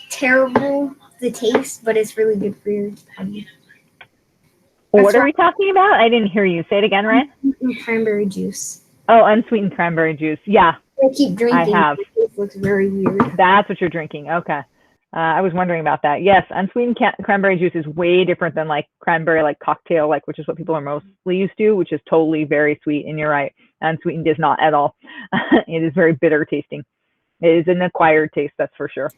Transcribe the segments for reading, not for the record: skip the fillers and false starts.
terrible the taste, but it's really good for your tummy. That's What are why we talking about? I didn't hear you. Say it again, I'm Ryan. eating cranberry juice. Oh, unsweetened cranberry juice. Yeah, I keep I drinking. have. The taste looks very weird. That's what you're drinking. Okay. I was wondering about that. Yes, unsweetened cranberry juice is way different than like cranberry like cocktail, like which is what people are mostly used to, which is totally very sweet. And you're right, unsweetened is not at all. It is very bitter tasting. It is an acquired taste, that's for sure.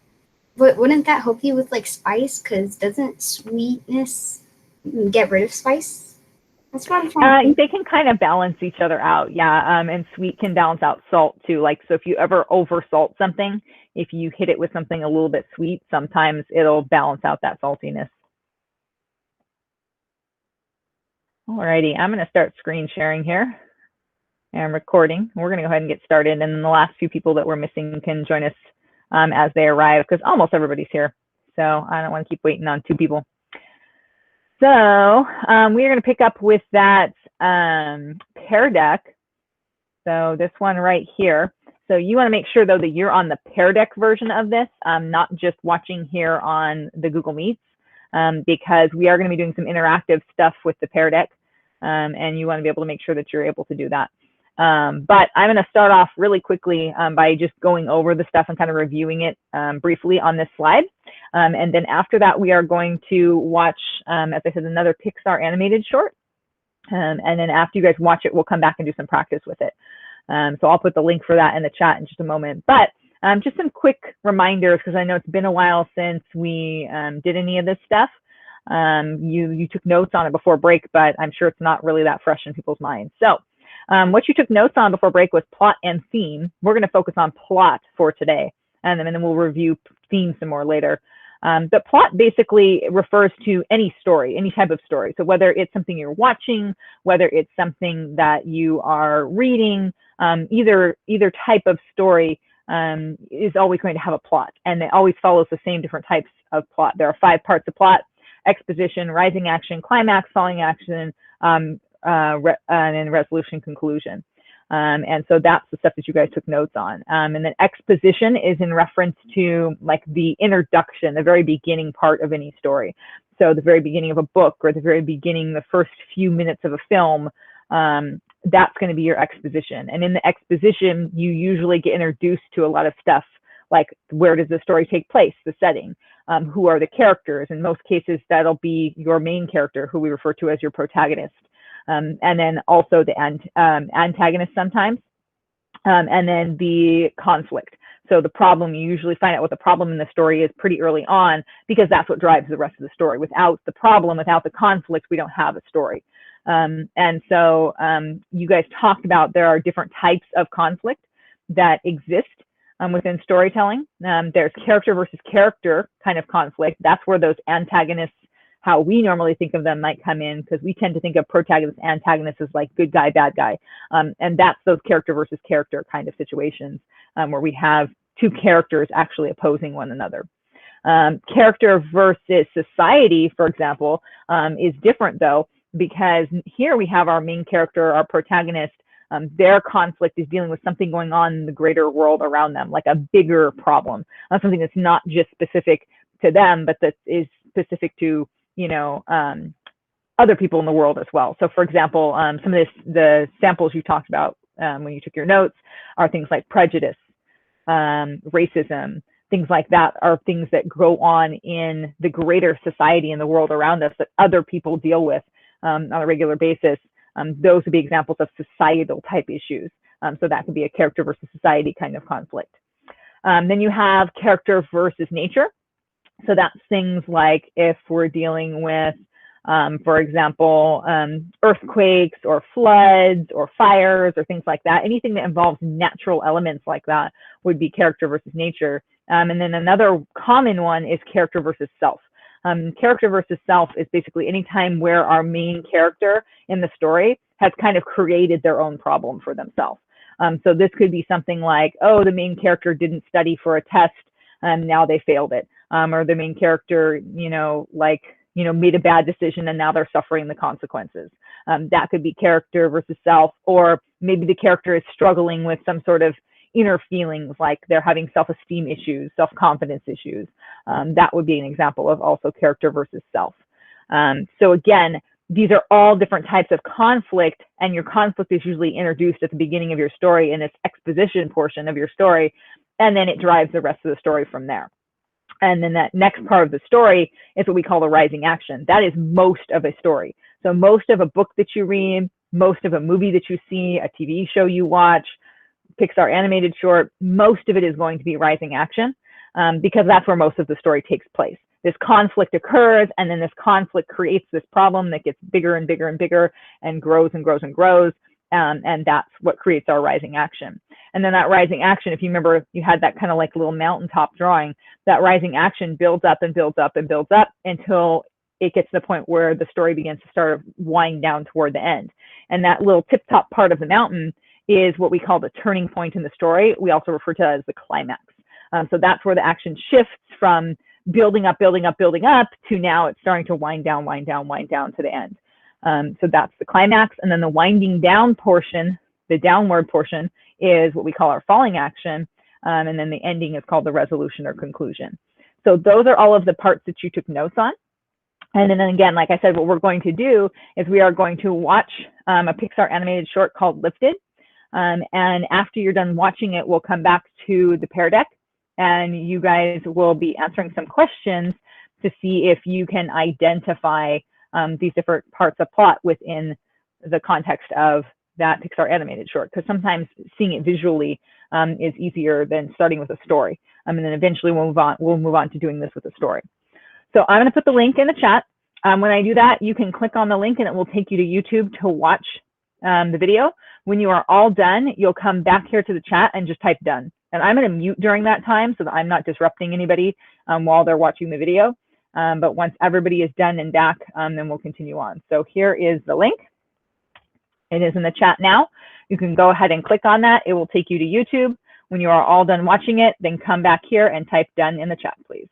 But wouldn't that help you with like spice? Because doesn't sweetness get rid of spice? That's what I'm trying to think. They can kind of balance each other out, yeah. And sweet can balance out salt too. Like, so if you ever over salt something, if you hit it with something a little bit sweet, sometimes it'll balance out that saltiness. Alrighty, I'm going to start screen sharing here and recording. We're going to go ahead and get started, and then the last few people that we're missing can join us as they arrive, because almost everybody's here. So I don't want to keep waiting on two people. So we're going to pick up with that Pear Deck. So this one right here. So you want to make sure, though, that you're on the Pear Deck version of this, not just watching here on the Google Meets, because we are going to be doing some interactive stuff with the Pear Deck, and you want to be able to make sure that you're able to do that. But I'm going to start off really quickly by just going over the stuff and kind of reviewing it briefly on this slide. And then after that, we are going to watch, as I said, another Pixar animated short. And then after you guys watch it, we'll come back and do some practice with it. So I'll put the link for that in the chat in just a moment. But just some quick reminders, because I know it's been a while since we did any of this stuff. You took notes on it before break, but I'm sure it's not really that fresh in people's minds. So what you took notes on before break was plot and theme. We're going to focus on plot for today, and then we'll review theme some more later. But plot basically refers to any story, any type of story. So whether it's something you're watching, whether it's something that you are reading, either type of story is always going to have a plot, and it always follows the same different types of plot. There are 5 parts of plot: exposition, rising action, climax, falling action, and then resolution, conclusion. And so that's the stuff that you guys took notes on. And then exposition is in reference to like the introduction, the very beginning part of any story. So the very beginning of a book, or the very beginning, the first few minutes of a film, that's going to be your exposition. And in the exposition, you usually get introduced to a lot of stuff, like where does the story take place, the setting, who are the characters. In most cases, that'll be your main character, who we refer to as your protagonist. And then also the antagonist sometimes, and then the conflict. So the problem, you usually find out what the problem in the story is pretty early on, because that's what drives the rest of the story. Without the problem, without the conflict, we don't have a story. And so you guys talked about there are different types of conflict that exist within storytelling. There's character versus character kind of conflict. That's where those antagonists, how we normally think of them, might come in, because we tend to think of protagonist, antagonist as like good guy, bad guy. And that's those character versus character kind of situations where we have two characters actually opposing one another. Character versus society, for example, is different though, because here we have our main character, our protagonist. Their conflict is dealing with something going on in the greater world around them, like a bigger problem, something that's not just specific to them, but that is specific to, you know, other people in the world as well. So for example, some of the samples you talked about when you took your notes are things like prejudice, racism, things like that are things that go on in the greater society in the world around us that other people deal with on a regular basis. Those would be examples of societal type issues. So that could be a character versus society kind of conflict. Then you have character versus nature. So that's things like if we're dealing with, for example, earthquakes or floods or fires or things like that. Anything that involves natural elements like that would be character versus nature. And then another common one is character versus self. Character versus self is basically any time where our main character in the story has kind of created their own problem for themselves. So this could be something like, oh, the main character didn't study for a test and now they failed it. Or the main character, made a bad decision and now they're suffering the consequences. That could be character versus self. Or maybe the character is struggling with some sort of inner feelings, like they're having self-esteem issues, self-confidence issues. That would be an example of also character versus self. So again, these are all different types of conflict, and your conflict is usually introduced at the beginning of your story in this exposition portion of your story, and then it drives the rest of the story from there. And then that next part of the story is what we call the rising action. That is most of a story. So most of a book that you read, most of a movie that you see, a TV show you watch, Pixar animated short, most of it is going to be rising action, because that's where most of the story takes place. This conflict occurs, and then this conflict creates this problem that gets bigger and bigger and bigger and grows and grows and grows. And that's what creates our rising action. And then that rising action, if you remember, you had that kind of like little mountaintop drawing, that rising action builds up and builds up and builds up until it gets to the point where the story begins to start wind down toward the end. And that little tip top part of the mountain is what we call the turning point in the story. We also refer to that as the climax. So that's where the action shifts from building up, building up, building up to now it's starting to wind down, wind down, wind down to the end. So that's the climax. And then the winding down portion, the downward portion, is what we call our falling action. And then the ending is called the resolution or conclusion. So those are all of the parts that you took notes on. And then again, like I said, what we're going to do is we are going to watch a Pixar animated short called Lifted. And after you're done watching it, we'll come back to the Pear Deck, and you guys will be answering some questions to see if you can identify these different parts of plot within the context of that Pixar animated short, because sometimes seeing it visually is easier than starting with a story. And then eventually we'll move on to doing this with a story. So I'm going to put the link in the chat. When I do that, you can click on the link and it will take you to YouTube to watch the video. When you are all done, you'll come back here to the chat and just type done. And I'm going to mute during that time so that I'm not disrupting anybody while they're watching the video. But once everybody is done and back, then we'll continue on. So here is the link. It is in the chat now. You can go ahead and click on that. It will take you to YouTube. When you are all done watching it, then come back here and type done in the chat, please.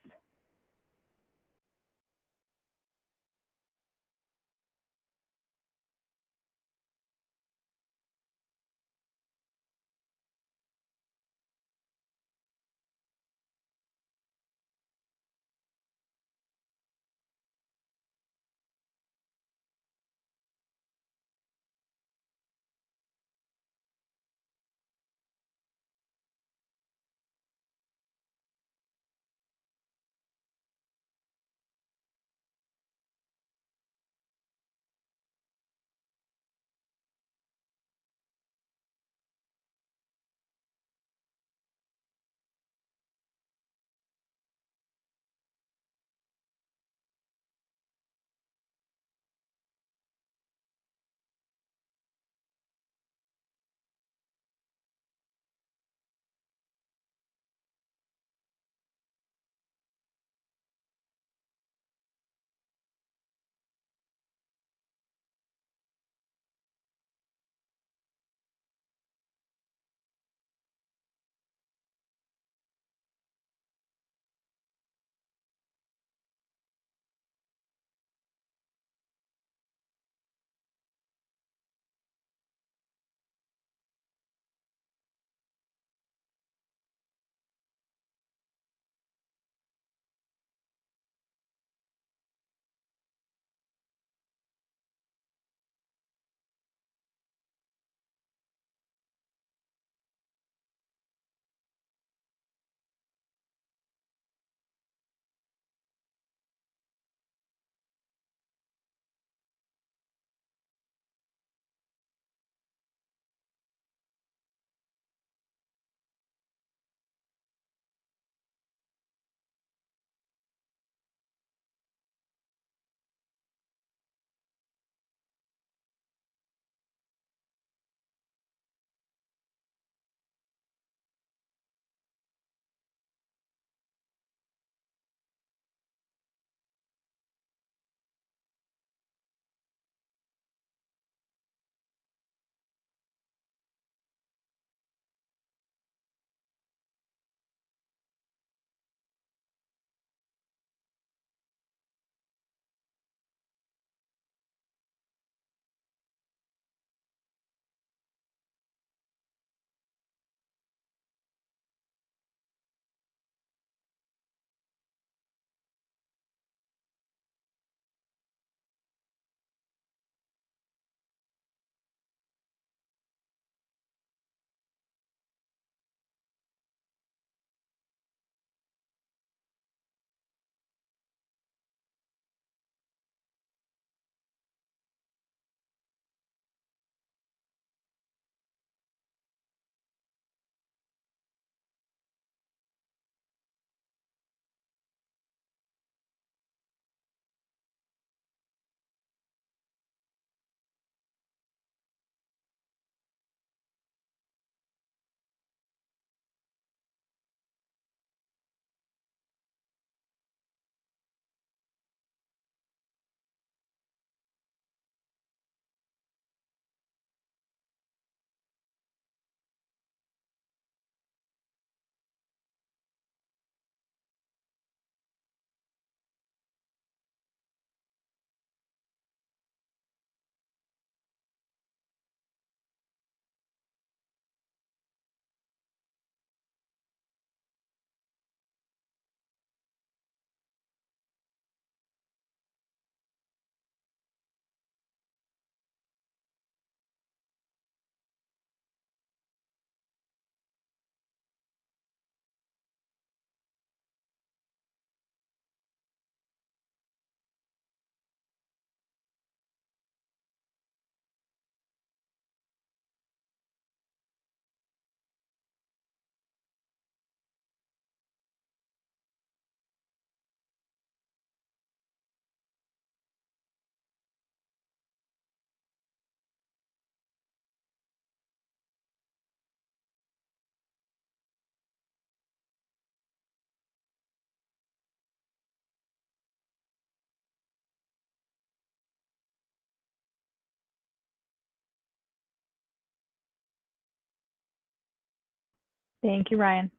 Thank you, Ryan.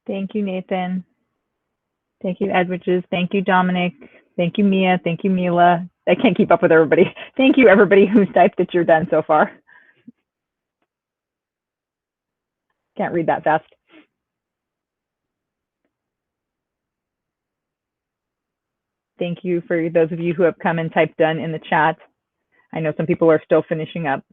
Thank you, Nathan. Thank you, Edwiges. Thank you, Dominic. Thank you, Mia. Thank you, Mila. I can't keep up with everybody. Thank you, everybody who's typed that you're done so far. Can't read that fast. Thank you for those of you who have come and typed done in the chat. I know some people are still finishing up.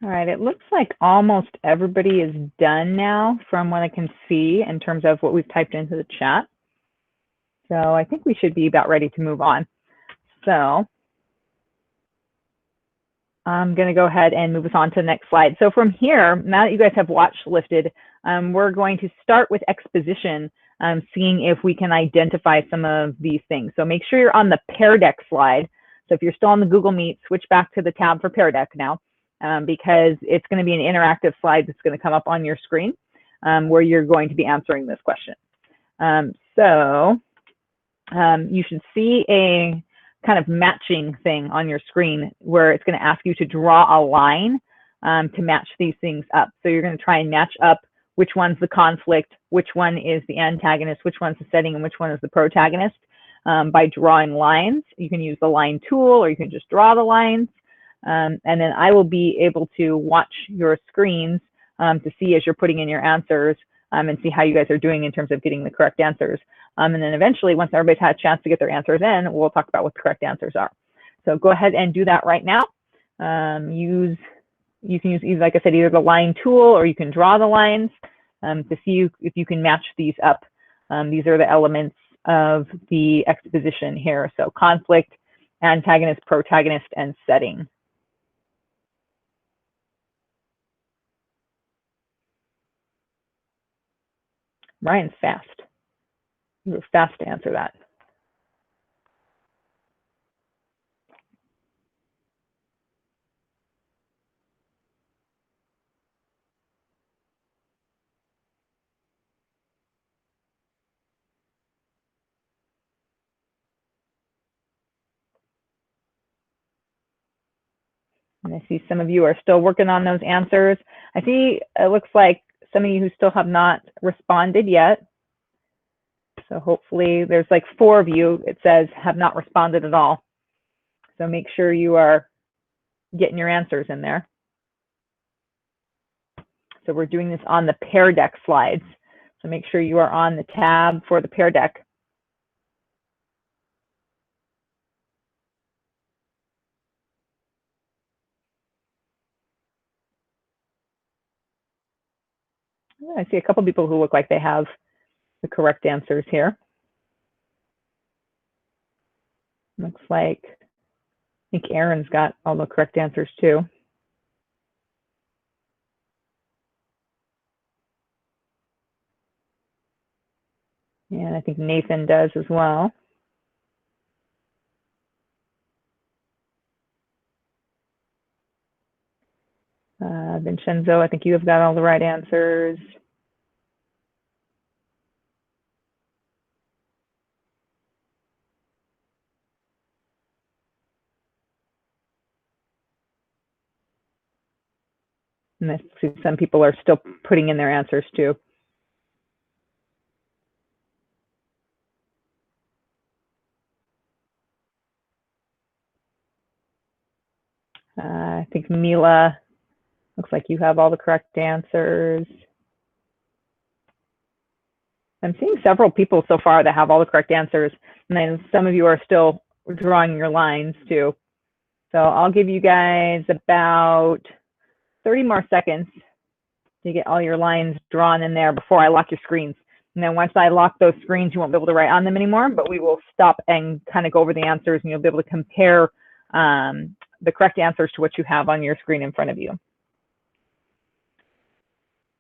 All right, it looks like almost everybody is done now from what I can see in terms of what we've typed into the chat. So I think we should be about ready to move on. So I'm going to go ahead and move us on to the next slide. So from here, now that you guys have watch lifted, we're going to start with exposition, seeing if we can identify some of these things. So make sure you're on the Pear Deck slide. So if you're still on the Google Meet, switch back to the tab for Pear Deck now, because it's going to be an interactive slide that's going to come up on your screen where you're going to be answering this question. You should see a kind of matching thing on your screen where it's going to ask you to draw a line to match these things up. So you're going to try and match up which one's the conflict, which one is the antagonist, which one's the setting, and which one is the protagonist by drawing lines. You can use the line tool or you can just draw the lines. And then I will be able to watch your screens to see as you're putting in your answers and see how you guys are doing in terms of getting the correct answers. And then eventually, once everybody's had a chance to get their answers in, we'll talk about what the correct answers are. So go ahead and do that right now. You can use, like I said, either the line tool or you can draw the lines to see if you can match these up. These are the elements of the exposition here. So conflict, antagonist, protagonist, and setting. Ryan's fast. You were fast to answer that. And I see some of you are still working on those answers. I see it looks like some of you who still have not responded yet. So hopefully there's like 4 of you, it says, have not responded at all. So make sure you are getting your answers in there. So we're doing this on the Pear Deck slides. So make sure you are on the tab for the Pear Deck. I see a couple people who look like they have the correct answers here. Looks like, I think Aaron's got all the correct answers too. And I think Nathan does as well. Vincenzo, I think you have got all the right answers. And I see some people are still putting in their answers too. think Mila, looks like you have all the correct answers. I'm seeing several people so far that have all the correct answers, and then some of you are still drawing your lines too. So I'll give you guys about 30 more seconds to get all your lines drawn in there before I lock your screens. And then once I lock those screens, you won't be able to write on them anymore, but we will stop and kind of go over the answers, and you'll be able to compare the correct answers to what you have on your screen in front of you.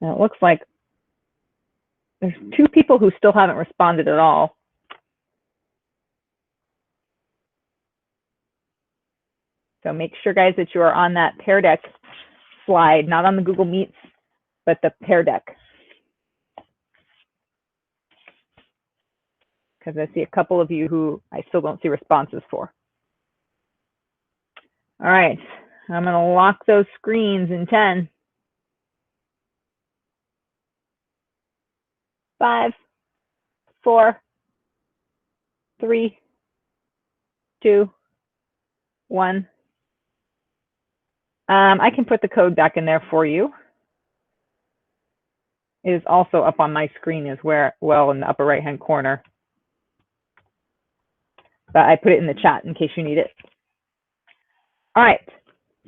Now it looks like there's 2 people who still haven't responded at all. So make sure, guys, that you are on that Pear Deck slide, not on the Google Meets, but the Pear Deck. Because I see a couple of you who I still don't see responses for. All right, I'm going to lock those screens in 10, 5, 4, 3, 2, 1. I can put the code back in there for you. It is also up on my screen as well in the upper right-hand corner. But I put it in the chat in case you need it. All right,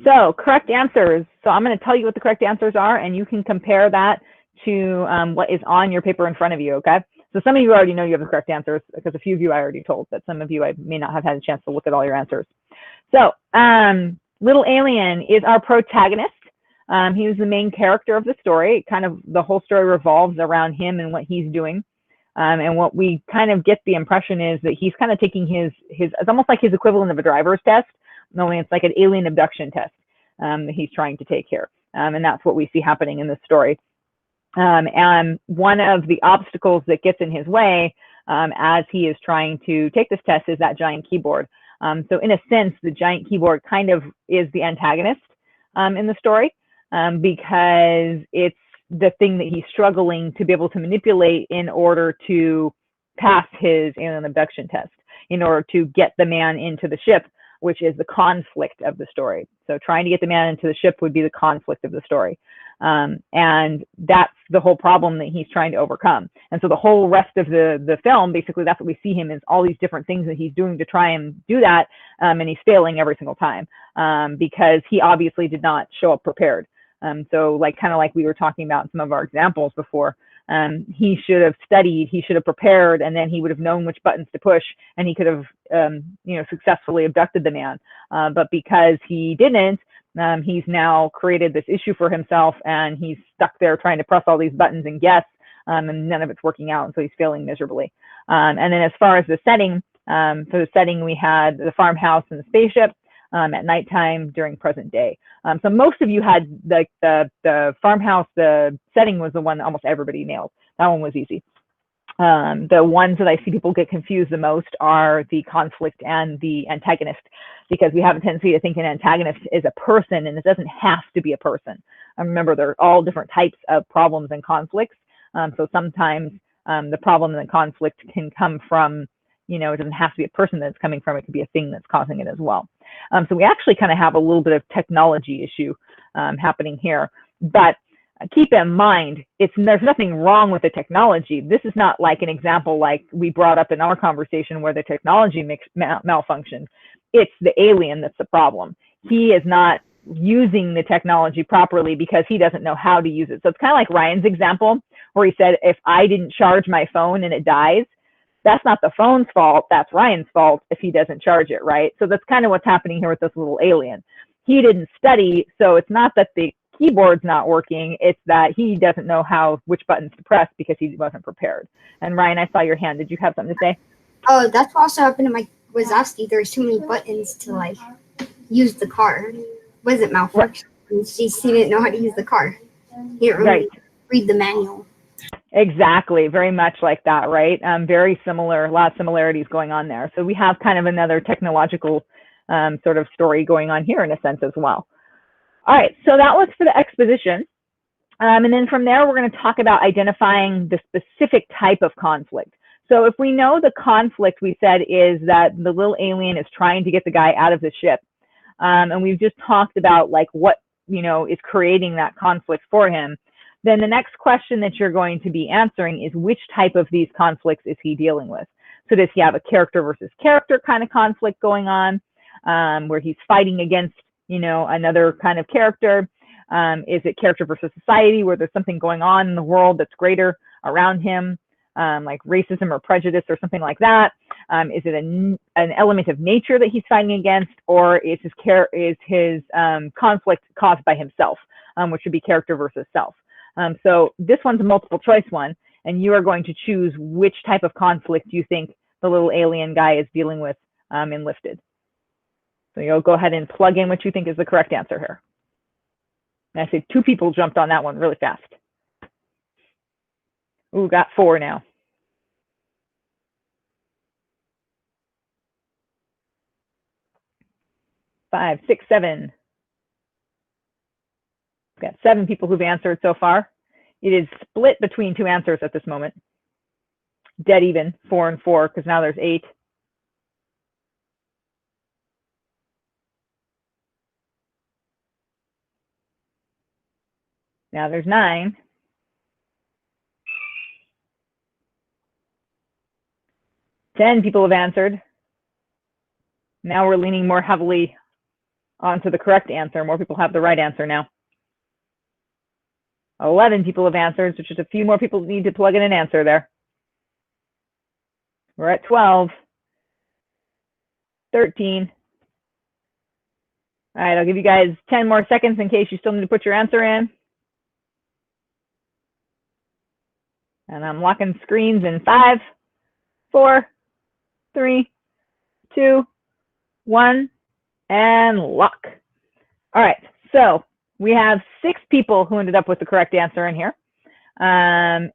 so correct answers. So I'm going to tell you what the correct answers are, and you can compare that to what is on your paper in front of you, okay? So some of you already know you have the correct answers, because a few of you I already told, but some of you I may not have had a chance to look at all your answers. So Little Alien is our protagonist. He was the main character of the story. Kind of the whole story revolves around him and what he's doing. And what we kind of get the impression is that he's kind of taking it's almost like his equivalent of a driver's test, only it's like an alien abduction test that he's trying to take here. And that's what we see happening in this story. And one of the obstacles that gets in his way as he is trying to take this test is that giant keyboard. So in a sense, the giant keyboard kind of is the antagonist in the story because it's the thing that he's struggling to be able to manipulate in order to pass his alien abduction test, in order to get the man into the ship, which is the conflict of the story. So trying to get the man into the ship would be the conflict of the story. And that's the whole problem that he's trying to overcome. And so the whole rest of the film, basically, that's what we see him is all these different things that he's doing to try and do that. And he's failing every single time because he obviously did not show up prepared. So kind of like we were talking about in some of our examples before, he should have studied, he should have prepared, and then he would have known which buttons to push, and he could have, successfully abducted the man. But because he didn't, he's now created this issue for himself, and he's stuck there trying to press all these buttons and guess, and none of it's working out, and so he's failing miserably. And then as far as the setting, for the setting, we had the farmhouse and the spaceship at nighttime during present day. So most of you had the farmhouse, the setting was the one that almost everybody nailed. That one was easy. The ones that I see people get confused the most are the conflict and the antagonist, because we have a tendency to think an antagonist is a person, and it doesn't have to be a person. Remember, they're all different types of problems and conflicts. So sometimes the problem and the conflict can come from, it doesn't have to be a person that it's coming from. It could be a thing that's causing it as well. So we actually kind of have a little bit of technology issue happening here. But keep in mind, there's nothing wrong with the technology. This is not like an example like we brought up in our conversation where the technology malfunctioned. It's the alien that's the problem. He is not using the technology properly because he doesn't know how to use it. So it's kind of like Ryan's example where he said, if I didn't charge my phone and it dies, that's not the phone's fault, that's Ryan's fault if he doesn't charge it, right? So that's kind of what's happening here with this little alien. He didn't study, so it's not that the keyboard's not working, it's that he doesn't know which buttons to press because he wasn't prepared. And Ryan, I saw your hand. Did you have something to say? Oh, that's what also happened to my Wazowski. There's too many buttons to use the car. Wasn't malfunction. Right. She didn't know how to use the car. He didn't really read the manual. Exactly, very much like that, right? Very similar, a lot of similarities going on there. So we have kind of another technological sort of story going on here in a sense as well. All right, so that was for the exposition. And then from there, we're going to talk about identifying the specific type of conflict. So if we know the conflict, we said, is that the little alien is trying to get the guy out of the ship. and we've just talked about like what, you know, is creating that conflict for him, then the next question that you're going to be answering is which type of these conflicts is he dealing with? So does he have a character versus character kind of conflict going on, where he's fighting against, you know, another kind of character? Is it character versus society, where there's something going on in the world that's greater around him, like racism or prejudice or something like that? Is it an element of nature that he's fighting against, or is his conflict caused by himself, which would be character versus self? So this one's a multiple choice one, and you are going to choose which type of conflict you think the little alien guy is dealing with in Lifted. So you'll go ahead and plug in what you think is the correct answer here. And I see 2 people jumped on that one really fast. Ooh, got 4 now. Five, 6, 7. We've got 7 people who've answered so far. It is split between 2 answers at this moment. Dead even, 4 and 4, because now there's 8. Now there's 9. 10 people have answered. Now we're leaning more heavily onto the correct answer. More people have the right answer now. 11 people have answered, so just a few more people need to plug in an answer there. We're at 12. 13. All right, I'll give you guys 10 more seconds in case you still need to put your answer in. And I'm locking screens in 5, 4, 3, 2, 1, and lock. All right, so we have 6 people who ended up with the correct answer in here. And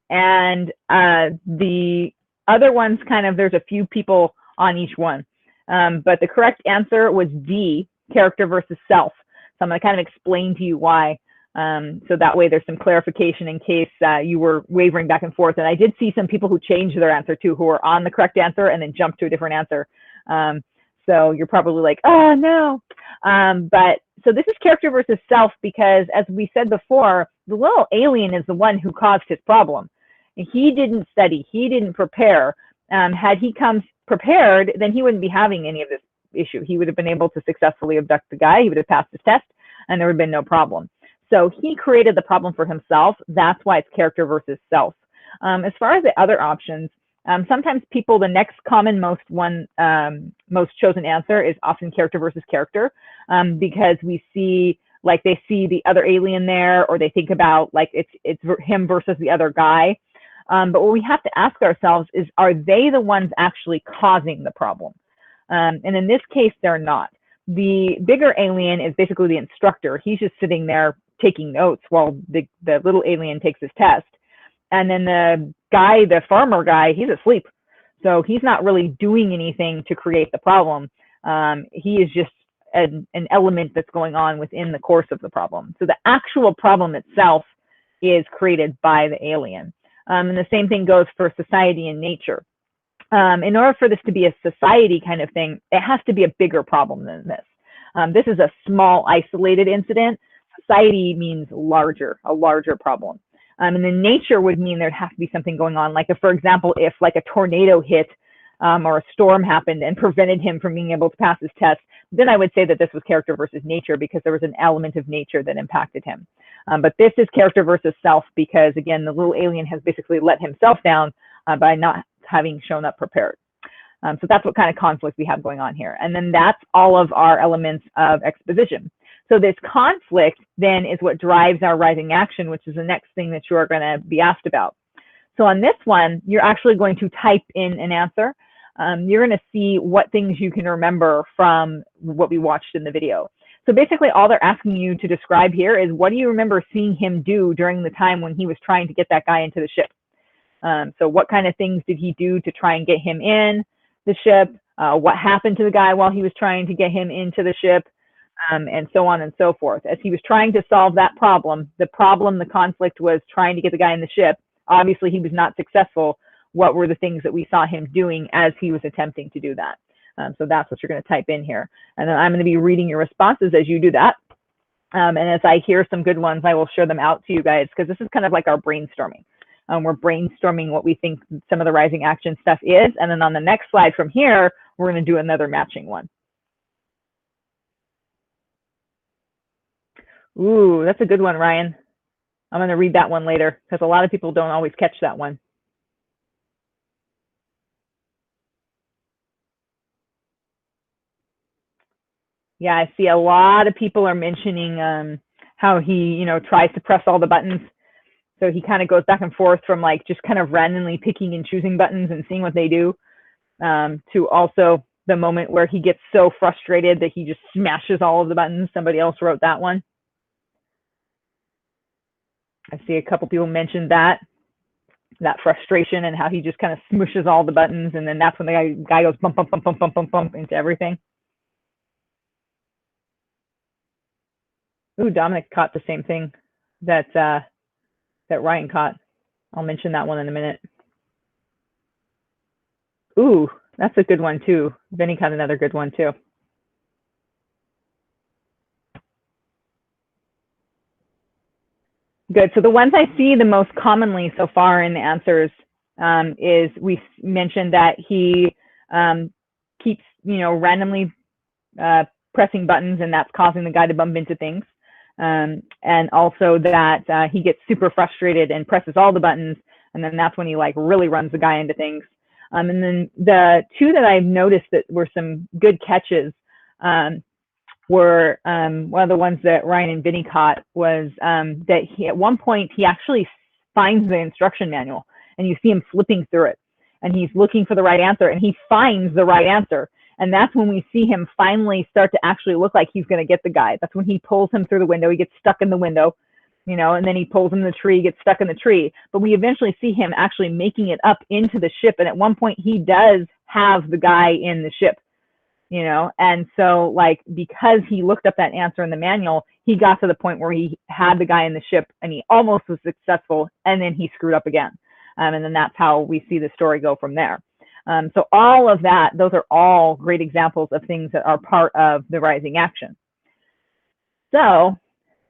the other ones kind of, there's a few people on each one. But the correct answer was D, character versus self. So I'm going to kind of explain to you why. So that way there's some clarification in case you were wavering back and forth. And I did see some people who changed their answer too, who were on the correct answer and then jumped to a different answer. So you're probably like, oh no. But so this is character versus self because, as we said before, the little alien is the one who caused his problem. And he didn't study, he didn't prepare. Had he come prepared, then he wouldn't be having any of this issue. He would have been able to successfully abduct the guy, he would have passed his test, and there would have been no problem. So he created the problem for himself. That's why it's character versus self. As far as the other options, sometimes people, the next common most chosen answer is often character versus character, because we see, like, they see the other alien there, or they think about like it's him versus the other guy. But what we have to ask ourselves is, are they the ones actually causing the problem? And in this case, they're not. The bigger alien is basically the instructor. He's just sitting there taking notes while the little alien takes his test. And then the guy, the farmer guy, he's asleep. So he's not really doing anything to create the problem. He is just an element that's going on within the course of the problem. So the actual problem itself is created by the alien. And the same thing goes for society and nature. In order for this to be a society kind of thing, it has to be a bigger problem than this. This is a small, isolated incident. Society means larger, a larger problem. And then nature would mean there'd have to be something going on. Like, if, for example, if like a tornado hit or a storm happened and prevented him from being able to pass his test, then I would say that this was character versus nature, because there was an element of nature that impacted him. But this is character versus self because, again, the little alien has basically let himself down by not having shown up prepared. So that's what kind of conflict we have going on here. And then that's all of our elements of exposition. So this conflict then is what drives our rising action, which is the next thing that you are going to be asked about. So on this one, you're actually going to type in an answer. You're going to see what things you can remember from what we watched in the video. So basically all they're asking you to describe here is, what do you remember seeing him do during the time when he was trying to get that guy into the ship? So what kind of things did he do to try and get him in the ship? What happened to the guy while he was trying to get him into the ship? And so on and so forth. As he was trying to solve that problem, the conflict was trying to get the guy in the ship. Obviously, he was not successful. What were the things that we saw him doing as he was attempting to do that? So that's what you're going to type in here. And then I'm going to be reading your responses as you do that. And as I hear some good ones, I will share them out to you guys, because this is kind of like our brainstorming. We're brainstorming what we think some of the rising action stuff is. And then on the next slide from here, we're going to do another matching one. Ooh, that's a good one, Ryan. I'm going to read that one later, because a lot of people don't always catch that one. Yeah, I see a lot of people are mentioning how he, tries to press all the buttons. So he kind of goes back and forth from like just kind of randomly picking and choosing buttons and seeing what they do, to also the moment where he gets so frustrated that he just smashes all of the buttons. Somebody else wrote that one. I see a couple people mentioned that frustration and how he just kind of smushes all the buttons, and then that's when the guy goes bump, bump, bump, bump, bump, bump, bump into everything. Ooh, Dominic caught the same thing that Ryan caught. I'll mention that one in a minute. Ooh, that's a good one too. Vinny caught another good one too. Good. So the ones I see the most commonly so far in the answers is we mentioned that he keeps, randomly pressing buttons, and that's causing the guy to bump into things. And also that he gets super frustrated and presses all the buttons, and then that's when he like really runs the guy into things. And then the two that I've noticed that were some good catches were one of the ones that Ryan and Vinny caught was that he, at one point, he actually finds the instruction manual, and you see him flipping through it, and he's looking for the right answer, and he finds the right answer. And that's when we see him finally start to actually look like he's going to get the guy. That's when he pulls him through the window. He gets stuck in the window, and then he pulls him in the tree, gets stuck in the tree. But we eventually see him actually making it up into the ship. And at one point, he does have the guy in the ship, and so like, because he looked up that answer in the manual, he got to the point where he had the guy in the ship, and he almost was successful, and then he screwed up again. And then that's how we see the story go from there. So all of that, those are all great examples of things that are part of the rising action. So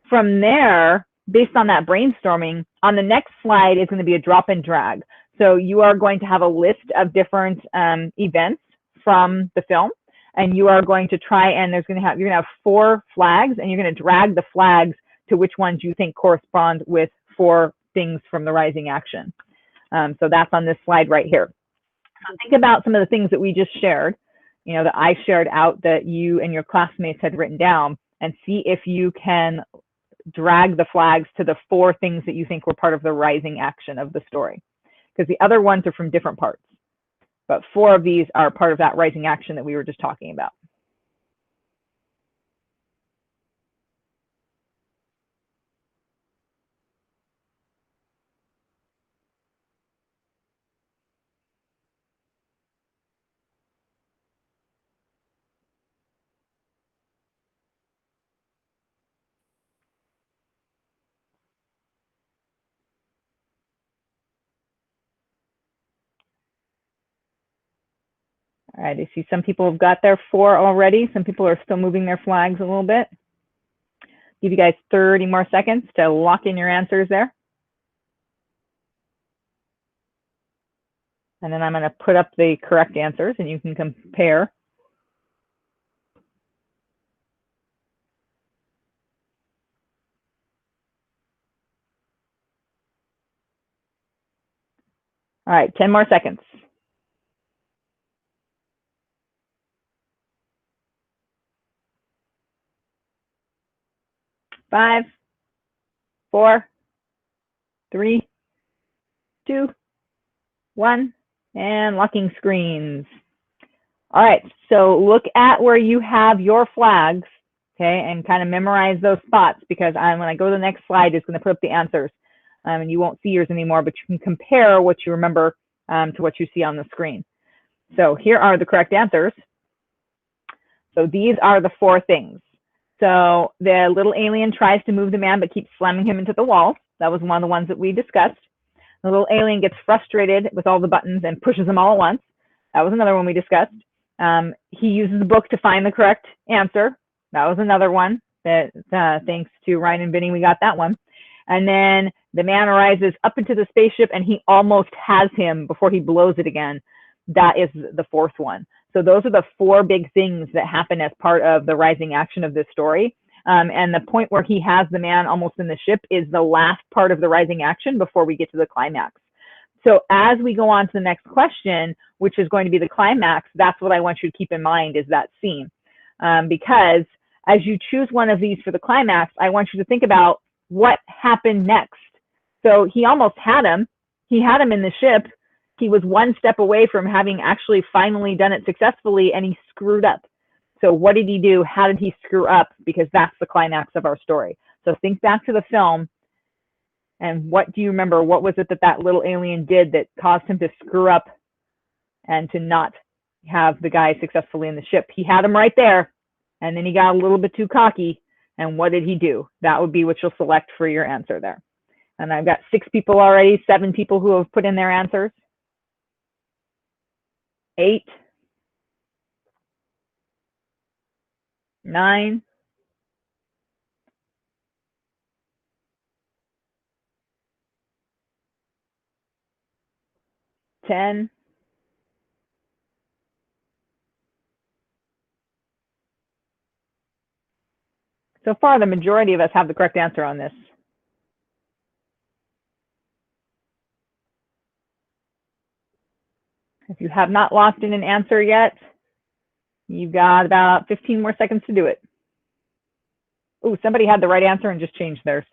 from there, based on that brainstorming, on the next slide is going to be a drop and drag. So you are going to have a list of different events from the film, and you are going to try, and you're going to have 4 flags, and you're going to drag the flags to which ones you think correspond with 4 things from the rising action. So that's on this slide right here. So think about some of the things that we just shared, that I shared out that you and your classmates had written down, and see if you can drag the flags to the 4 things that you think were part of the rising action of the story. Because the other ones are from different parts, but 4 of these are part of that rising action that we were just talking about. All right, I see some people have got their 4 already. Some people are still moving their flags a little bit. Give you guys 30 more seconds to lock in your answers there. And then I'm going to put up the correct answers, and you can compare. All right, 10 more seconds. 5, 4, 3, 2, 1, and locking screens. All right, so look at where you have your flags, okay, and kind of memorize those spots, because when I go to the next slide, it's going to put up the answers, and you won't see yours anymore, but you can compare what you remember to what you see on the screen. So here are the correct answers. So these are the 4 things. So the little alien tries to move the man, but keeps slamming him into the wall. That was one of the ones that we discussed. The little alien gets frustrated with all the buttons and pushes them all at once. That was another one we discussed. He uses the book to find the correct answer. That was another one that, thanks to Ryan and Vinny, we got that one. And then the man rises up into the spaceship and he almost has him before he blows it again. That is the fourth one. So those are the four big things that happen as part of the rising action of this story. And the point where he has the man almost in the ship is the last part of the rising action before we get to the climax. So as we go on to the next question, which is going to be the climax, that's what I want you to keep in mind, is that scene. Because as you choose one of these for the climax, I want you to think about what happened next. So he almost had him. He had him in the ship. He was one step away from having actually finally done it successfully, and he screwed up. So what did he do? How did he screw up? Because that's the climax of our story. So think back to the film. And what do you remember? What was it that little alien did that caused him to screw up and to not have the guy successfully in the ship? He had him right there, and then he got a little bit too cocky. And what did he do? That would be what you'll select for your answer there. And I've got 6 people already, 7 people who have put in their answers. 8, 9, 10, 11. So far, the majority of us have the correct answer on this. If you have not locked in an answer yet, you've got about 15 more seconds to do it. Oh, somebody had the right answer and just changed theirs.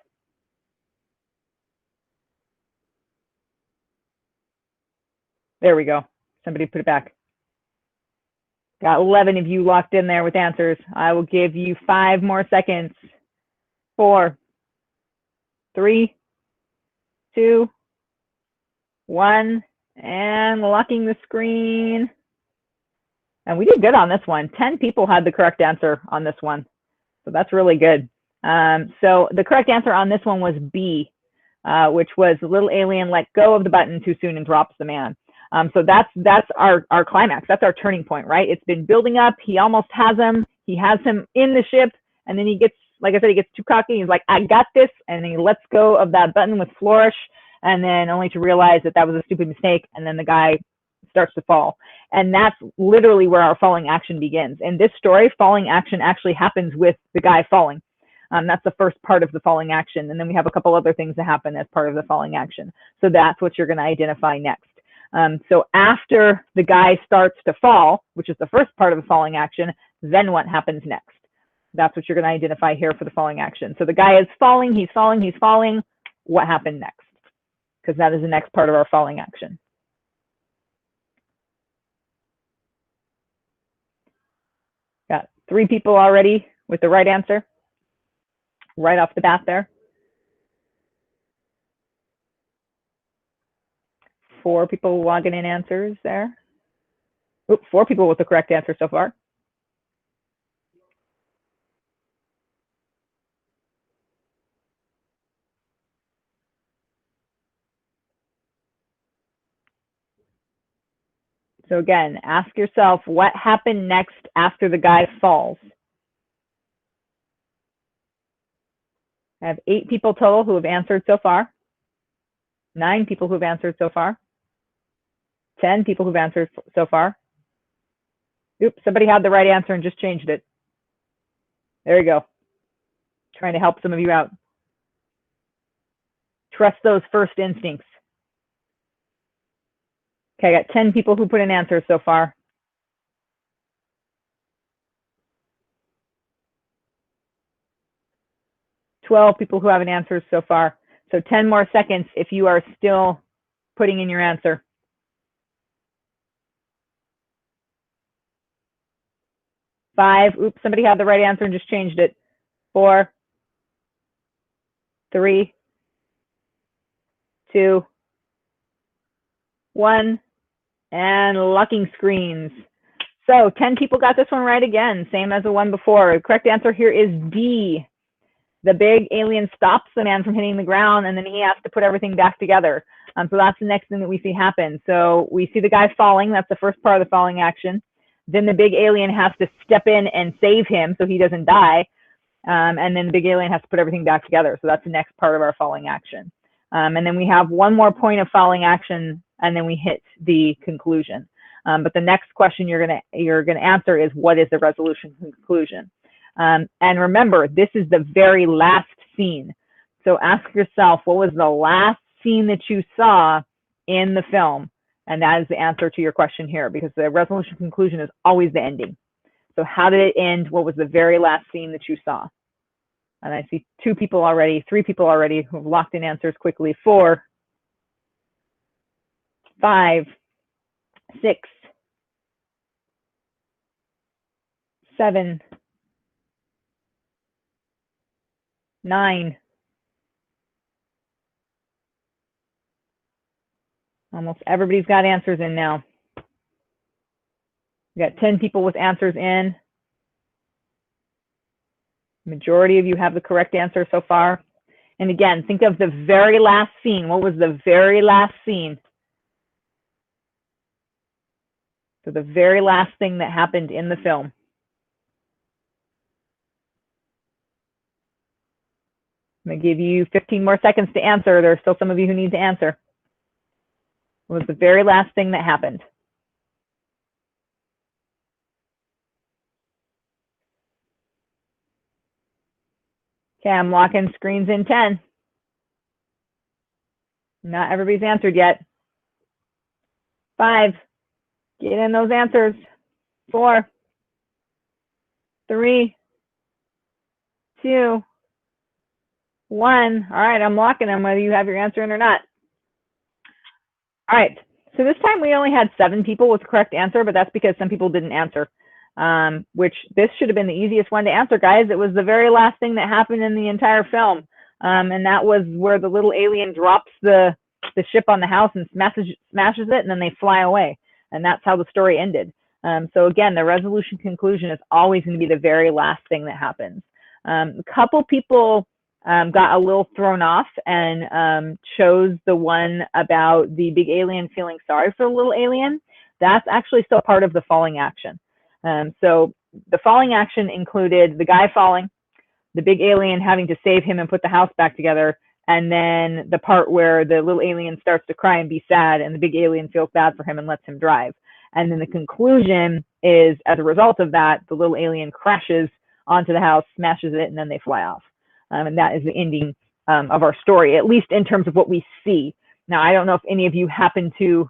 There we go. Somebody put it back. Got 11 of you locked in there with answers. I will give you 5 more seconds. 4, 3, 2, 1, and locking the screen. And we did good on this one. 10 people had the correct answer on this one. So that's really good. So the correct answer on this one was B, which was the little alien let go of the button too soon and drops the man. So that's our climax. That's our turning point, right? It's been building up. He almost has him. He has him in the ship, and then he gets, like I said, he gets too cocky. He's like, I got this, and then he lets go of that button with flourish, and then only to realize that that was a stupid mistake, and then the guy starts to fall. And that's literally where our falling action begins. In this story, falling action actually happens with the guy falling. That's the first part of the falling action, and then we have a couple other things that happen as part of the falling action. So that's what you're going to identify next. So after the guy starts to fall, which is the first part of the falling action, then what happens next? That's what you're going to identify here for the falling action. So the guy is falling, he's falling, he's falling. What happened next? Because that is the next part of our falling action. Got 3 people already with the right answer right off the bat there. 4 people logging in answers there. Oops, 4 people with the correct answer so far. So again, ask yourself, what happened next after the guy falls? I have 8 people total who have answered so far. 9 people who've answered so far. 10 people who've answered so far. Oops, somebody had the right answer and just changed it. There you go. Trying to help some of you out. Trust those first instincts. Okay, I got 10 people who put in answers so far. $12 people who haven't answered so far. So 10 more seconds if you are still putting in your answer. 5, oops, somebody had the right answer and just changed it. 4, 3, 2, 1, and locking screens. So 10 people got this one right again, same as the one before. The correct answer here is D. The big alien stops the man from hitting the ground, and then he has to put everything back together. So that's the next thing that we see happen. So we see the guy falling. That's the first part of the falling action. Then the big alien has to step in and save him so he doesn't die. And then the big alien has to put everything back together. So that's the next part of our following action. And then we have one more point of following action, and then we hit the conclusion. But the next question you're gonna answer is, what is the resolution conclusion? And remember, this is the very last scene. So ask yourself, what was the last scene that you saw in the film? And that is the answer to your question here, because the resolution conclusion is always the ending. So how did it end? What was the very last scene that you saw? And I see 2 people already, 3 people already who have locked in answers quickly. 4, 5, 6, 7, 9. Almost everybody's got answers in now. We got 10 people with answers in. Majority of you have the correct answer so far. And again, think of the very last scene. What was the very last scene? So the very last thing that happened in the film. I'm going to give you 15 more seconds to answer. There are still some of you who need to answer. What was the very last thing that happened? Okay, I'm locking screens in 10. Not everybody's answered yet. 5, get in those answers. 4, 3, 2, 1. All right, I'm locking them whether you have your answer in or not. All right, so this time we only had 7 people with the correct answer, but that's because some people didn't answer, which this should have been the easiest one to answer, guys. It was the very last thing that happened in the entire film, and that was where the little alien drops the ship on the house and smashes it, and then they fly away, and that's how the story ended. So again, the resolution conclusion is always going to be the very last thing that happens. A couple people got a little thrown off and chose the one about the big alien feeling sorry for the little alien. That's actually still part of the falling action. So the falling action included the guy falling, the big alien having to save him and put the house back together, and then the part where the little alien starts to cry and be sad, and the big alien feels bad for him and lets him drive. And then the conclusion is, as a result of that, the little alien crashes onto the house, smashes it, and then they fly off. And that is the ending of our story, at least in terms of what we see. Now, I don't know if any of you happen to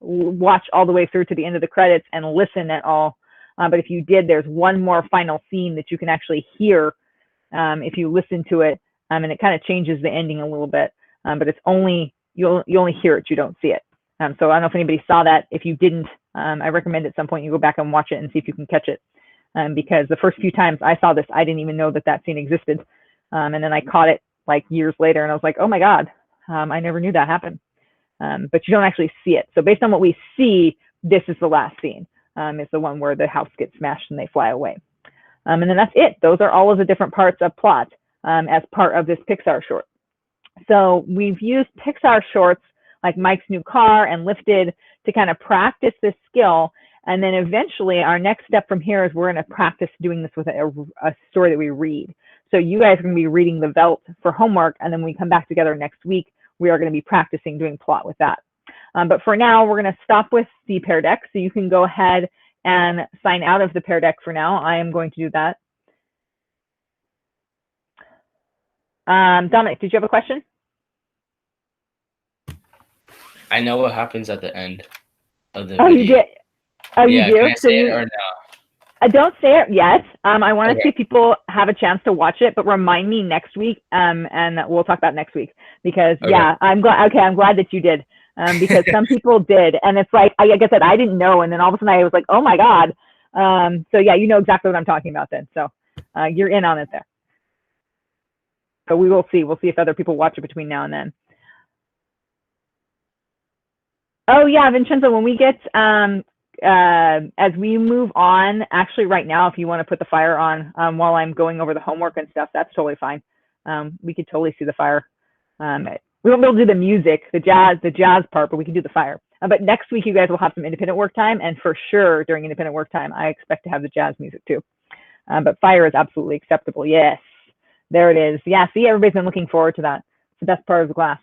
watch all the way through to the end of the credits and listen at all, but if you did, there's one more final scene that you can actually hear if you listen to it, and it kind of changes the ending a little bit, but it's only, you only hear it, you don't see it. So I don't know if anybody saw that. If you didn't, I recommend at some point you go back and watch it and see if you can catch it, because the first few times I saw this, I didn't even know that that scene existed. And then I caught it like years later, and I was like, oh my God, I never knew that happened. But you don't actually see it. So based on what we see, this is the last scene. Is the one where the house gets smashed and they fly away. And then that's it. Those are all of the different parts of plot as part of this Pixar short. So we've used Pixar shorts like Mike's New Car and Lifted to kind of practice this skill. And then eventually our next step from here is we're going to practice doing this with a story that we read. So you guys are going to be reading The Veldt for homework, and then when we come back together next week, we are going to be practicing doing plot with that. But for now, we're going to stop with the Pear Deck. So you can go ahead and sign out of the Pear Deck for now. I am going to do that. Dominic, did you have a question? I know what happens at the end of the video. video. You did? Oh, yeah, you do? Can I say it or no? Don't say it yet. I want to see if people have a chance to watch it, but remind me next week, and we'll talk about next week. Because yeah, I'm glad. Okay, I'm glad that you did, because some people did, and it's like I guess that I didn't know, and then all of a sudden I was like, oh my God. So yeah, you know exactly what I'm talking about then. So you're in on it there. So we will see. We'll see if other people watch it between now and then. Oh yeah, Vincenzo, when we get as we move on, actually right now, if you want to put the fire on while I'm going over the homework and stuff, that's totally fine. We could totally see the fire. We won't be able to do the music, the jazz part, but we can do the fire. But next week, you guys will have some independent work time. And for sure, during independent work time, I expect to have the jazz music too. But fire is absolutely acceptable. Yes, there it is. Yeah, see, everybody's been looking forward to that. It's the best part of the class.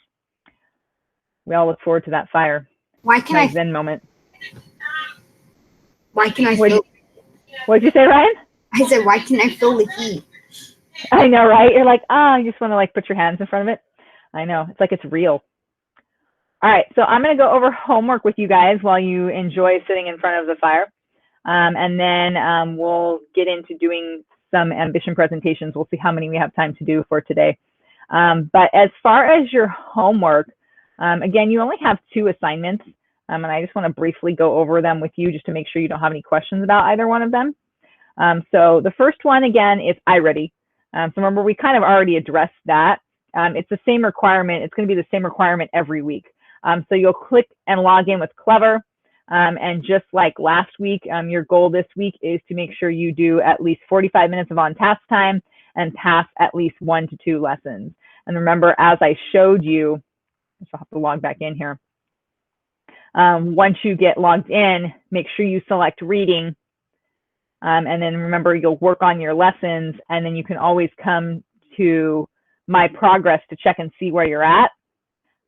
We all look forward to that fire. Why can Nice I? Zen moment. Why can I What'd feel? What'd you say, Ryan? I said, why can I feel the heat? I know, right? You're like, you just want to like put your hands in front of it. I know. It's like it's real. All right, so I'm going to go over homework with you guys while you enjoy sitting in front of the fire. And then we'll get into doing some ambition presentations. We'll see how many we have time to do for today. But as far as your homework, again, you only have 2 assignments. And I just want to briefly go over them with you just to make sure you don't have any questions about either one of them. So the first one, again, is iReady. So remember, we kind of already addressed that. It's the same requirement. It's going to be the same requirement every week. So you'll click and log in with Clever. And just like last week, your goal this week is to make sure you do at least 45 minutes of on-task time and pass at least 1 to 2 lessons. And remember, as I showed you, I'll have to log back in here. Once you get logged in, make sure you select reading. And then remember, you'll work on your lessons, and then you can always come to my progress to check and see where you're at.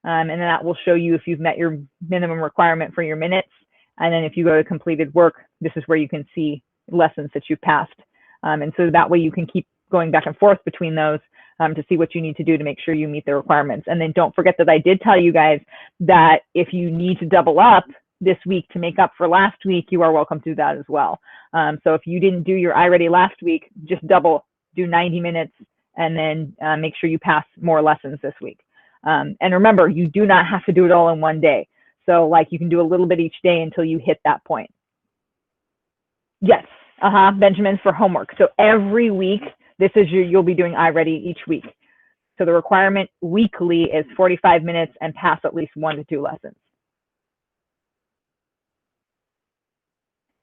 And then that will show you if you've met your minimum requirement for your minutes. And then if you go to completed work, this is where you can see lessons that you've passed. And so that way you can keep going back and forth between those to see what you need to do to make sure you meet the requirements. And then don't forget that I did tell you guys that if you need to double up this week to make up for last week, you are welcome to do that as well. So if you didn't do your iReady last week, just double, do 90 minutes, and then make sure you pass more lessons this week. And remember, you do not have to do it all in one day. So like you can do a little bit each day until you hit that point. Yes, Benjamin, for homework. So every week, this is you'll be doing iReady each week. So the requirement weekly is 45 minutes and pass at least 1 to 2 lessons.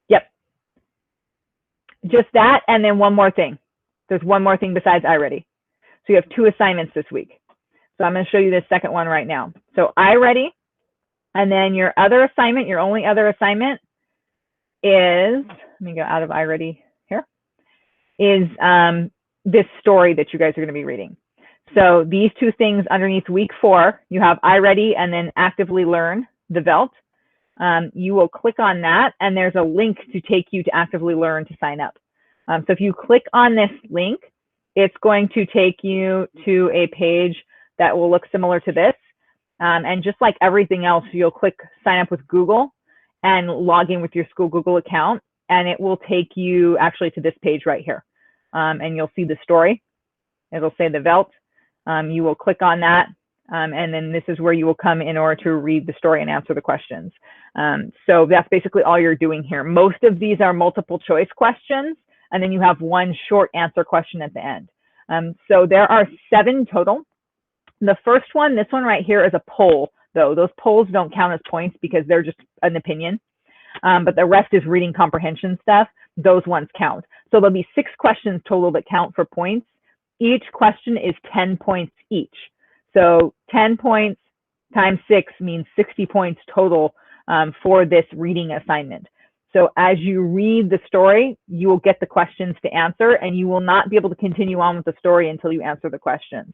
Yep. Just that, and then one more thing. There's one more thing besides iReady. So you have 2 assignments this week. So I'm going to show you the second one right now. So iReady, and then your other assignment, your only other assignment is, let me go out of iReady here, is this story that you guys are going to be reading. So these 2 things underneath week 4, you have iReady and then Actively Learn, the VELT. You will click on that, and there's a link to take you to Actively Learn to sign up. So if you click on this link, it's going to take you to a page that will look similar to this. And just like everything else, you'll click sign up with Google and log in with your school Google account, and it will take you actually to this page right here. And you'll see the story. It'll say the VELT. You will click on that, and then this is where you will come in order to read the story and answer the questions. So that's basically all you're doing here. Most of these are multiple choice questions, and then you have one short answer question at the end. So there are 7 total. The first one, this one right here, is a poll, though. Those polls don't count as points because they're just an opinion. But the rest is reading comprehension stuff. Those ones count. So there'll be 6 questions total that count for points. Each question is 10 points each. So 10 points times 6 means 60 points total for this reading assignment. So as you read the story, you will get the questions to answer, and you will not be able to continue on with the story until you answer the questions.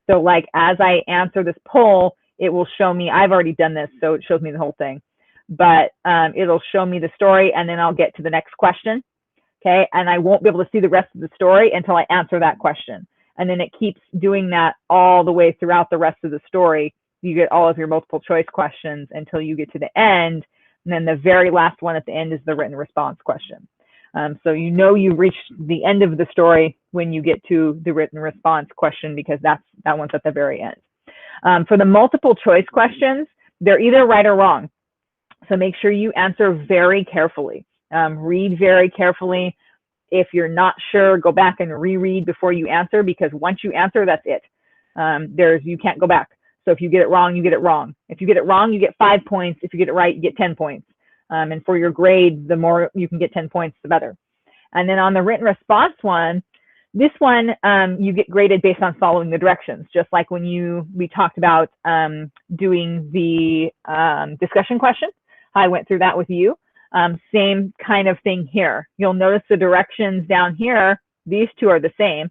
So like as I answer this poll, it will show me, I've already done this, so it shows me the whole thing, but it'll show me the story, and then I'll get to the next question, okay? And I won't be able to see the rest of the story until I answer that question. And then it keeps doing that all the way throughout the rest of the story. You get all of your multiple choice questions until you get to the end. And then the very last one at the end is the written response question. So you know you've reached the end of the story when you get to the written response question, because that one's at the very end. For the multiple choice questions, they're either right or wrong. So make sure you answer very carefully. Read very carefully. If you're not sure, go back and reread before you answer, because once you answer, that's it. You can't go back. So if you get it wrong, you get it wrong. If you get it wrong, you get 5 points. If you get it right, you get 10 points. And for your grade, the more you can get 10 points, the better. And then on the written response one, This one, you get graded based on following the directions, just like when we talked about doing the discussion question. I went through that with you. Same kind of thing here. You'll notice the directions down here, these two are the same.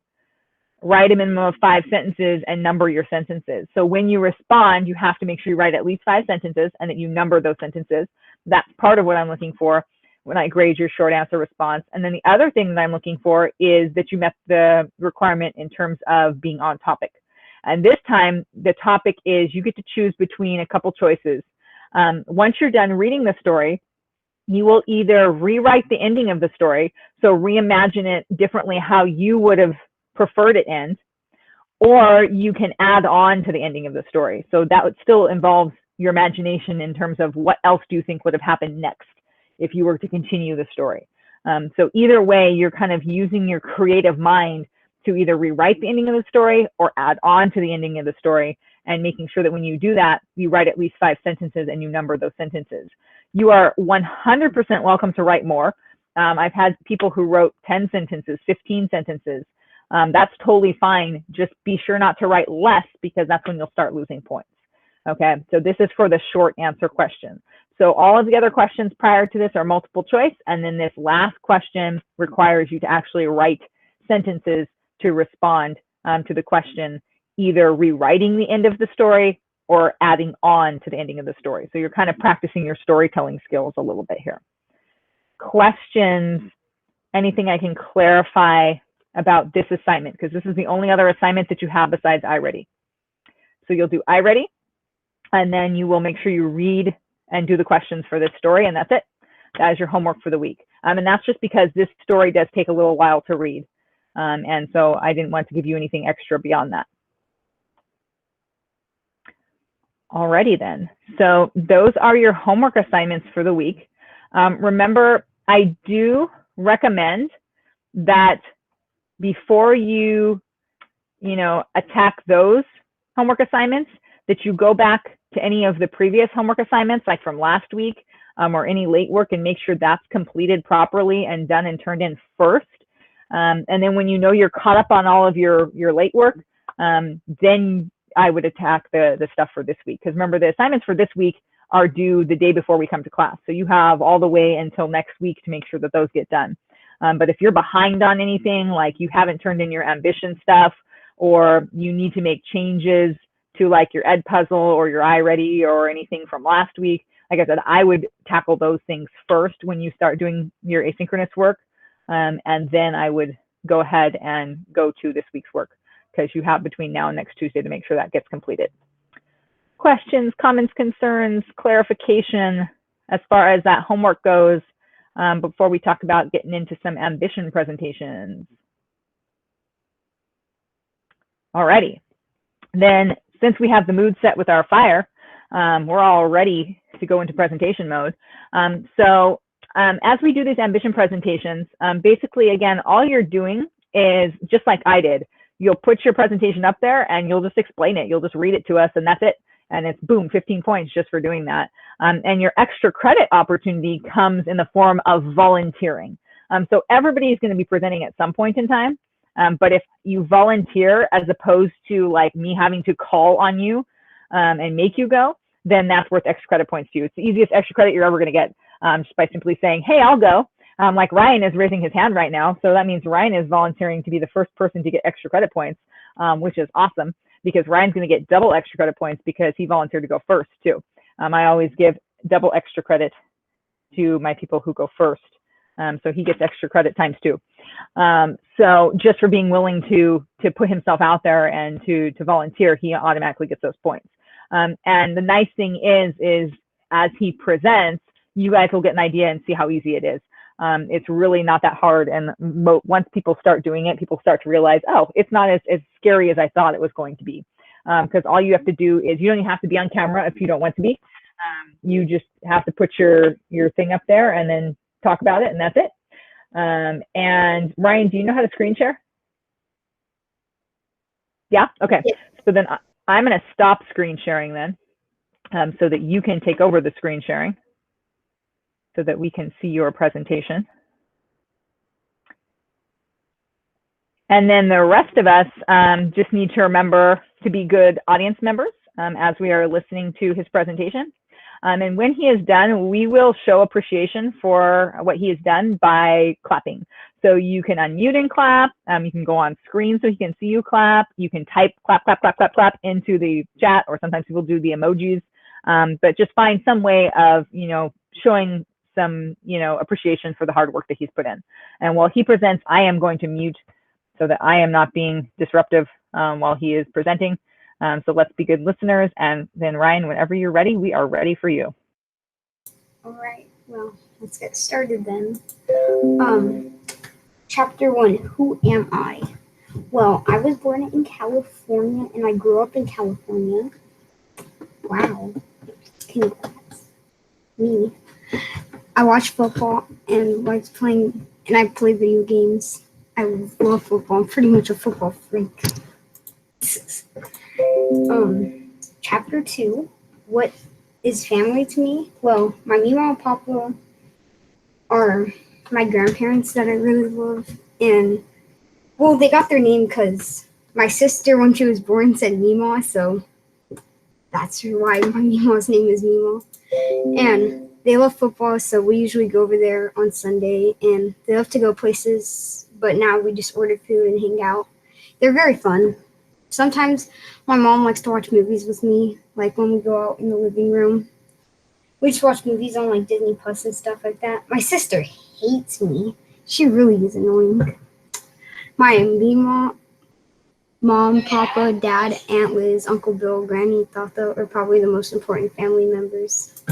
Write a minimum of 5 sentences and number your sentences. So when you respond, you have to make sure you write at least 5 sentences and that you number those sentences. That's part of what I'm looking for when I grade your short answer response. And then the other thing that I'm looking for is that you met the requirement in terms of being on topic. And this time, the topic is you get to choose between a couple choices. Once you're done reading the story, you will either rewrite the ending of the story, so reimagine it differently how you would have preferred it end, or you can add on to the ending of the story. So that would still involve your imagination in terms of what else do you think would have happened next if you were to continue the story. So either way, you're kind of using your creative mind to either rewrite the ending of the story or add on to the ending of the story, and making sure that when you do that, you write at least 5 sentences and you number those sentences. You are 100% welcome to write more. I've had people who wrote 10 sentences, 15 sentences. That's totally fine. Just be sure not to write less, because that's when you'll start losing points. Okay, so this is for the short answer question. So all of the other questions prior to this are multiple choice, and then this last question requires you to actually write sentences to respond to the question, either rewriting the end of the story or adding on to the ending of the story. So you're kind of practicing your storytelling skills a little bit here. Questions, anything I can clarify about this assignment, because this is the only other assignment that you have besides iReady. So you'll do iReady, and then you will make sure you read and do the questions for this story, and that's it. That is your homework for the week. And that's just because this story does take a little while to read. And so I didn't want to give you anything extra beyond that. Alrighty then. So those are your homework assignments for the week. Remember, I do recommend that before you attack those homework assignments, that you go back to any of the previous homework assignments, like from last week, or any late work, and make sure that's completed properly and done and turned in first. And then when you know you're caught up on all of your late work, then I would attack the stuff for this week. Because remember, the assignments for this week are due the day before we come to class. So you have all the way until next week to make sure that those get done. But if you're behind on anything, like you haven't turned in your ambition stuff, or you need to make changes to like your Edpuzzle or your iReady or anything from last week, like I said, I would tackle those things first when you start doing your asynchronous work. And then I would go ahead and go to this week's work, because you have between now and next Tuesday to make sure that gets completed. Questions, comments, concerns, clarification as far as that homework goes, before we talk about getting into some ambition presentations. Alrighty, then since we have the mood set with our fire, we're all ready to go into presentation mode. As we do these ambition presentations, basically, again, all you're doing is just like I did. You'll put your presentation up there and you'll just explain it. You'll just read it to us, and that's it. And it's boom, 15 points just for doing that. And your extra credit opportunity comes in the form of volunteering. So everybody is going to be presenting at some point in time. But if you volunteer as opposed to like me having to call on you and make you go, then that's worth extra credit points to you. It's the easiest extra credit you're ever going to get, just by simply saying, hey, I'll go. Like Ryan is raising his hand right now. So that means Ryan is volunteering to be the first person to get extra credit points, which is awesome, because Ryan's going to get double extra credit points because he volunteered to go first too. I always give double extra credit to my people who go first. So he gets extra credit times 2. So just for being willing to put himself out there and to volunteer, he automatically gets those points. And the nice thing is as he presents, you guys will get an idea and see how easy it is. It's really not that hard. And once people start doing it, people start to realize, oh, it's not as scary as I thought it was going to be. Because all you have to do is, you don't even have to be on camera if you don't want to be. You just have to put your thing up there and then talk about it, and that's it. And Ryan, do you know how to screen share? Yeah? Okay. Yeah. So then I'm going to stop screen sharing then, so that you can take over the screen sharing, so that we can see your presentation. And then the rest of us just need to remember to be good audience members as we are listening to his presentation. And when he is done, we will show appreciation for what he has done by clapping. So you can unmute and clap. You can go on screen so he can see you clap. You can type clap, clap, clap, clap, clap into the chat, or sometimes people do the emojis. But just find some way of, showing some, appreciation for the hard work that he's put in. And while he presents, I am going to mute so that I am not being disruptive while he is presenting. So let's be good listeners. And then Ryan, whenever you're ready, we are ready for you. All right, well, let's get started then. Chapter 1, Who Am I? Well, I was born in California and I grew up in California. Wow, congrats. Me. I watch football and liked playing, and I play video games. I love football. I'm pretty much a football freak. Chapter 2, what is family to me? Well, my Mima and Papa are my grandparents that I really love. And, well, they got their name because my sister, when she was born, said Mima, so that's why my Mima's name is Mima. And they love football, so we usually go over there on Sunday, and they love to go places, but now we just order food and hang out. They're very fun. Sometimes my mom likes to watch movies with me, like when we go out in the living room. We just watch movies on like Disney Plus and stuff like that. My sister hates me. She really is annoying. My mom, Papa, Dad, Aunt Liz, Uncle Bill, Granny, Tata are probably the most important family members.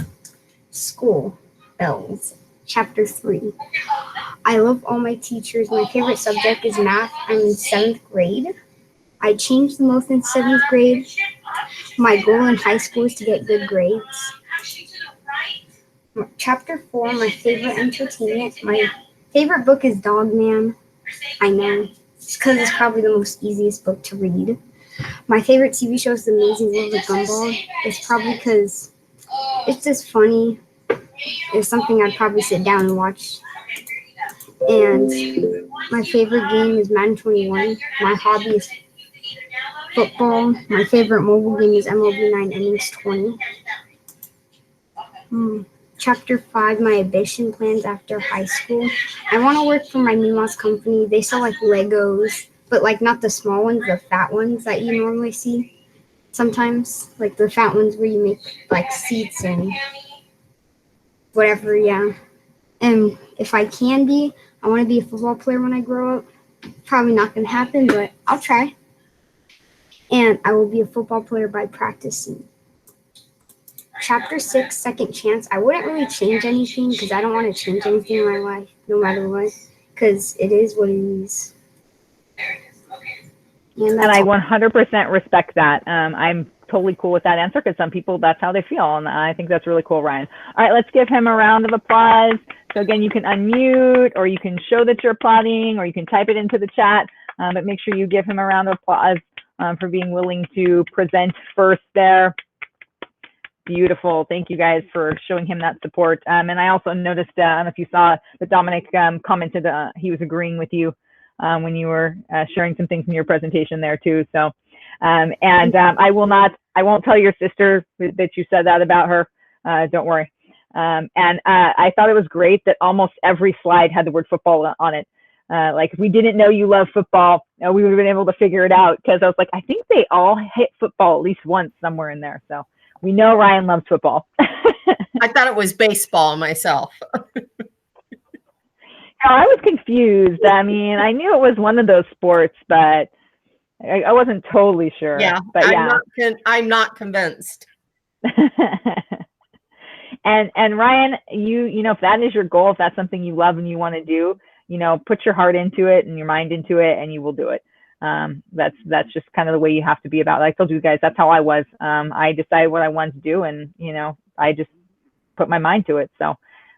School bells. Chapter 3. I love all my teachers. My favorite subject is math. I'm in 7th grade. I changed the most in 7th grade. My goal in high school is to get good grades. Chapter 4, my favorite entertainment. My favorite book is Dog Man. I know. It's because it's probably the most easiest book to read. My favorite TV show is The Amazing World of Gumball. It's probably because it's just funny. It's something I'd probably sit down and watch. And my favorite game is Madden 21. My hobby is football. My favorite mobile game is MLB 9 Innings 20. Chapter 5, my ambition plans after high school. I want to work for my Mima's company. They sell like Legos, but like not the small ones, the fat ones that you normally see sometimes. Like the fat ones where you make like seats and whatever, yeah. And if I can be, I want to be a football player when I grow up. Probably not going to happen, but I'll try. And I will be a football player by practicing. Chapter 6, second chance. I wouldn't really change anything because I don't want to change anything in my life, no matter what, because it is what it is. And I 100% respect that. I'm totally cool with that answer because some people, that's how they feel. And I think that's really cool, Ryan. All right, let's give him a round of applause. So again, you can unmute, or you can show that you're applauding, or you can type it into the chat, but make sure you give him a round of applause for being willing to present first there. Beautiful. Thank you guys for showing him that support. And I also noticed, I don't know if you saw, that Dominic commented he was agreeing with you when you were sharing some things in your presentation there too. So, I won't tell your sister that you said that about her. Don't worry. I thought it was great that almost every slide had the word football on it. Like if we didn't know you love football, we would have been able to figure it out, because I was like, I think they all hit football at least once somewhere in there. So we know Ryan loves football. I thought it was baseball myself. I was confused. I mean, I knew it was one of those sports, but I wasn't totally sure. Yeah, but yeah. I'm not convinced. And Ryan, you know, if that is your goal, if that's something you love and you want to do, put your heart into it and your mind into it, and you will do it. That's just kind of the way you have to be about it. I told you guys, that's how I was. I decided what I wanted to do, and I just put my mind to it. So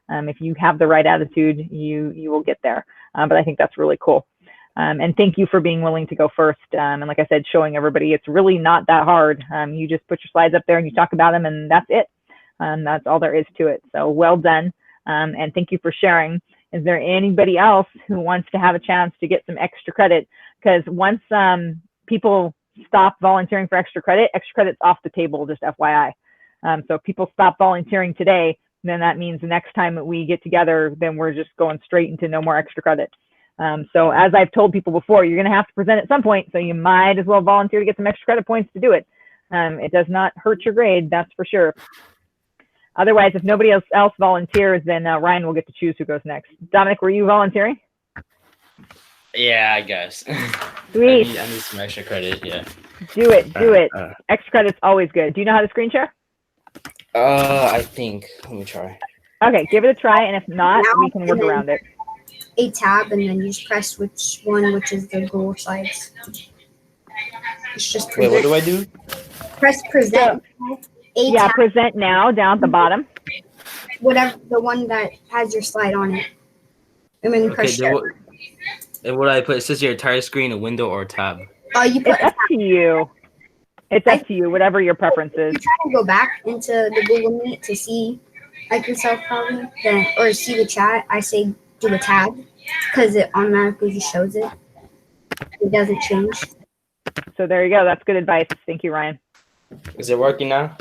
if you have the right attitude, you will get there. But I think that's really cool. And thank you for being willing to go first. And like I said, showing everybody it's really not that hard. You just put your slides up there and you talk about them, and that's it. That's all there is to it. So well done. And thank you for sharing. Is there anybody else who wants to have a chance to get some extra credit? because once people stop volunteering for extra credit's off the table, just FYI. So if people stop volunteering today, then that means the next time that we get together, then we're just going straight into no more extra credit. So as I've told people before, you're going to have to present at some point, so you might as well volunteer to get some extra credit points to do it. It does not hurt your grade, that's for sure. Otherwise, if nobody else volunteers, then Ryan will get to choose who goes next. Dominic, were you volunteering? Yeah, I guess. Sweet. I need some extra credit. Yeah. Do it. Extra credit's always good. Do you know how to screen share? I think. Let me try. Okay, give it a try, and if not, we can work around it. A tab, and then you just press which is the Google Slides. It's just Wait, what present. do I do? Press present. Yeah, tab, present now down at the bottom. whatever, the one that has your slide on it. And then you Okay, press share. And what do I put? It says your entire screen, a window, or a tab. You put It's up to you. It's up to you, whatever your preference is. you try to go back into the Google Meet to see like yourself probably, then, or see the chat. I say do a tab because it automatically just shows it. It doesn't change. So there you go. That's good advice. Thank you, Ryan. Is it working now?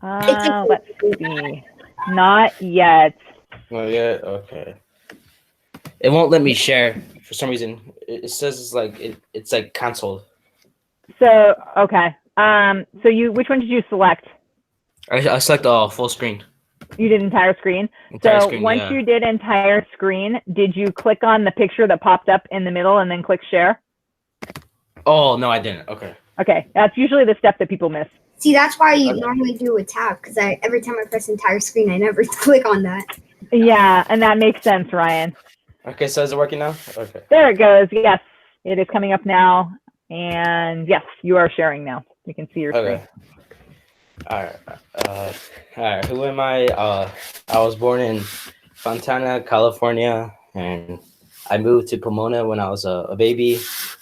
Let's see. Not yet. Not yet. Okay. It won't let me share for some reason. It says it's like canceled. So okay. So which one did you select? I select full screen. You did entire screen. Entire So screen, once yeah. you did entire screen, did you click on the picture that popped up in the middle and then click share? Oh no, I didn't. Okay. Okay, that's usually the step that people miss. See, that's why you Okay. normally do a tab because every time I press entire screen, I never click on that. Yeah, and that makes sense, Ryan. Okay, so is it working now? Okay. There it goes. Yes, it is coming up now. And yes, you are sharing now. You can see your screen. Okay. All right. Who am I? I was born in Fontana, California, and I moved to Pomona when I was a baby.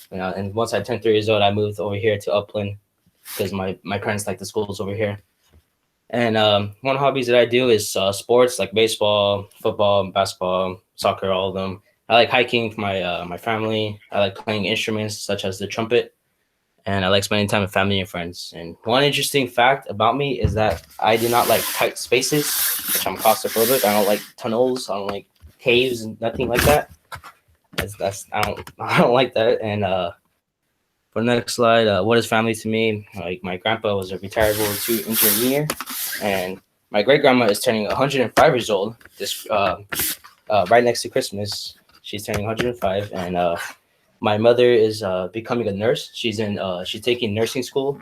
And once I turned 3 years old, I moved over here to Upland because my parents like the schools over here. And one hobbies that I do is sports like baseball, football, basketball, soccer, all of them. I like hiking with my family. I like playing instruments such as the trumpet. And I like spending time with family and friends. And one interesting fact about me is that I do not like tight spaces, which I'm claustrophobic. I don't like tunnels. I don't like caves and nothing like that. I don't like that. And for the next slide, what is family to me? Like my grandpa was a retired World War II engineer, and my great grandma is turning 105 years old. This right next to Christmas, she's turning 105, and my mother is becoming a nurse. She's taking nursing school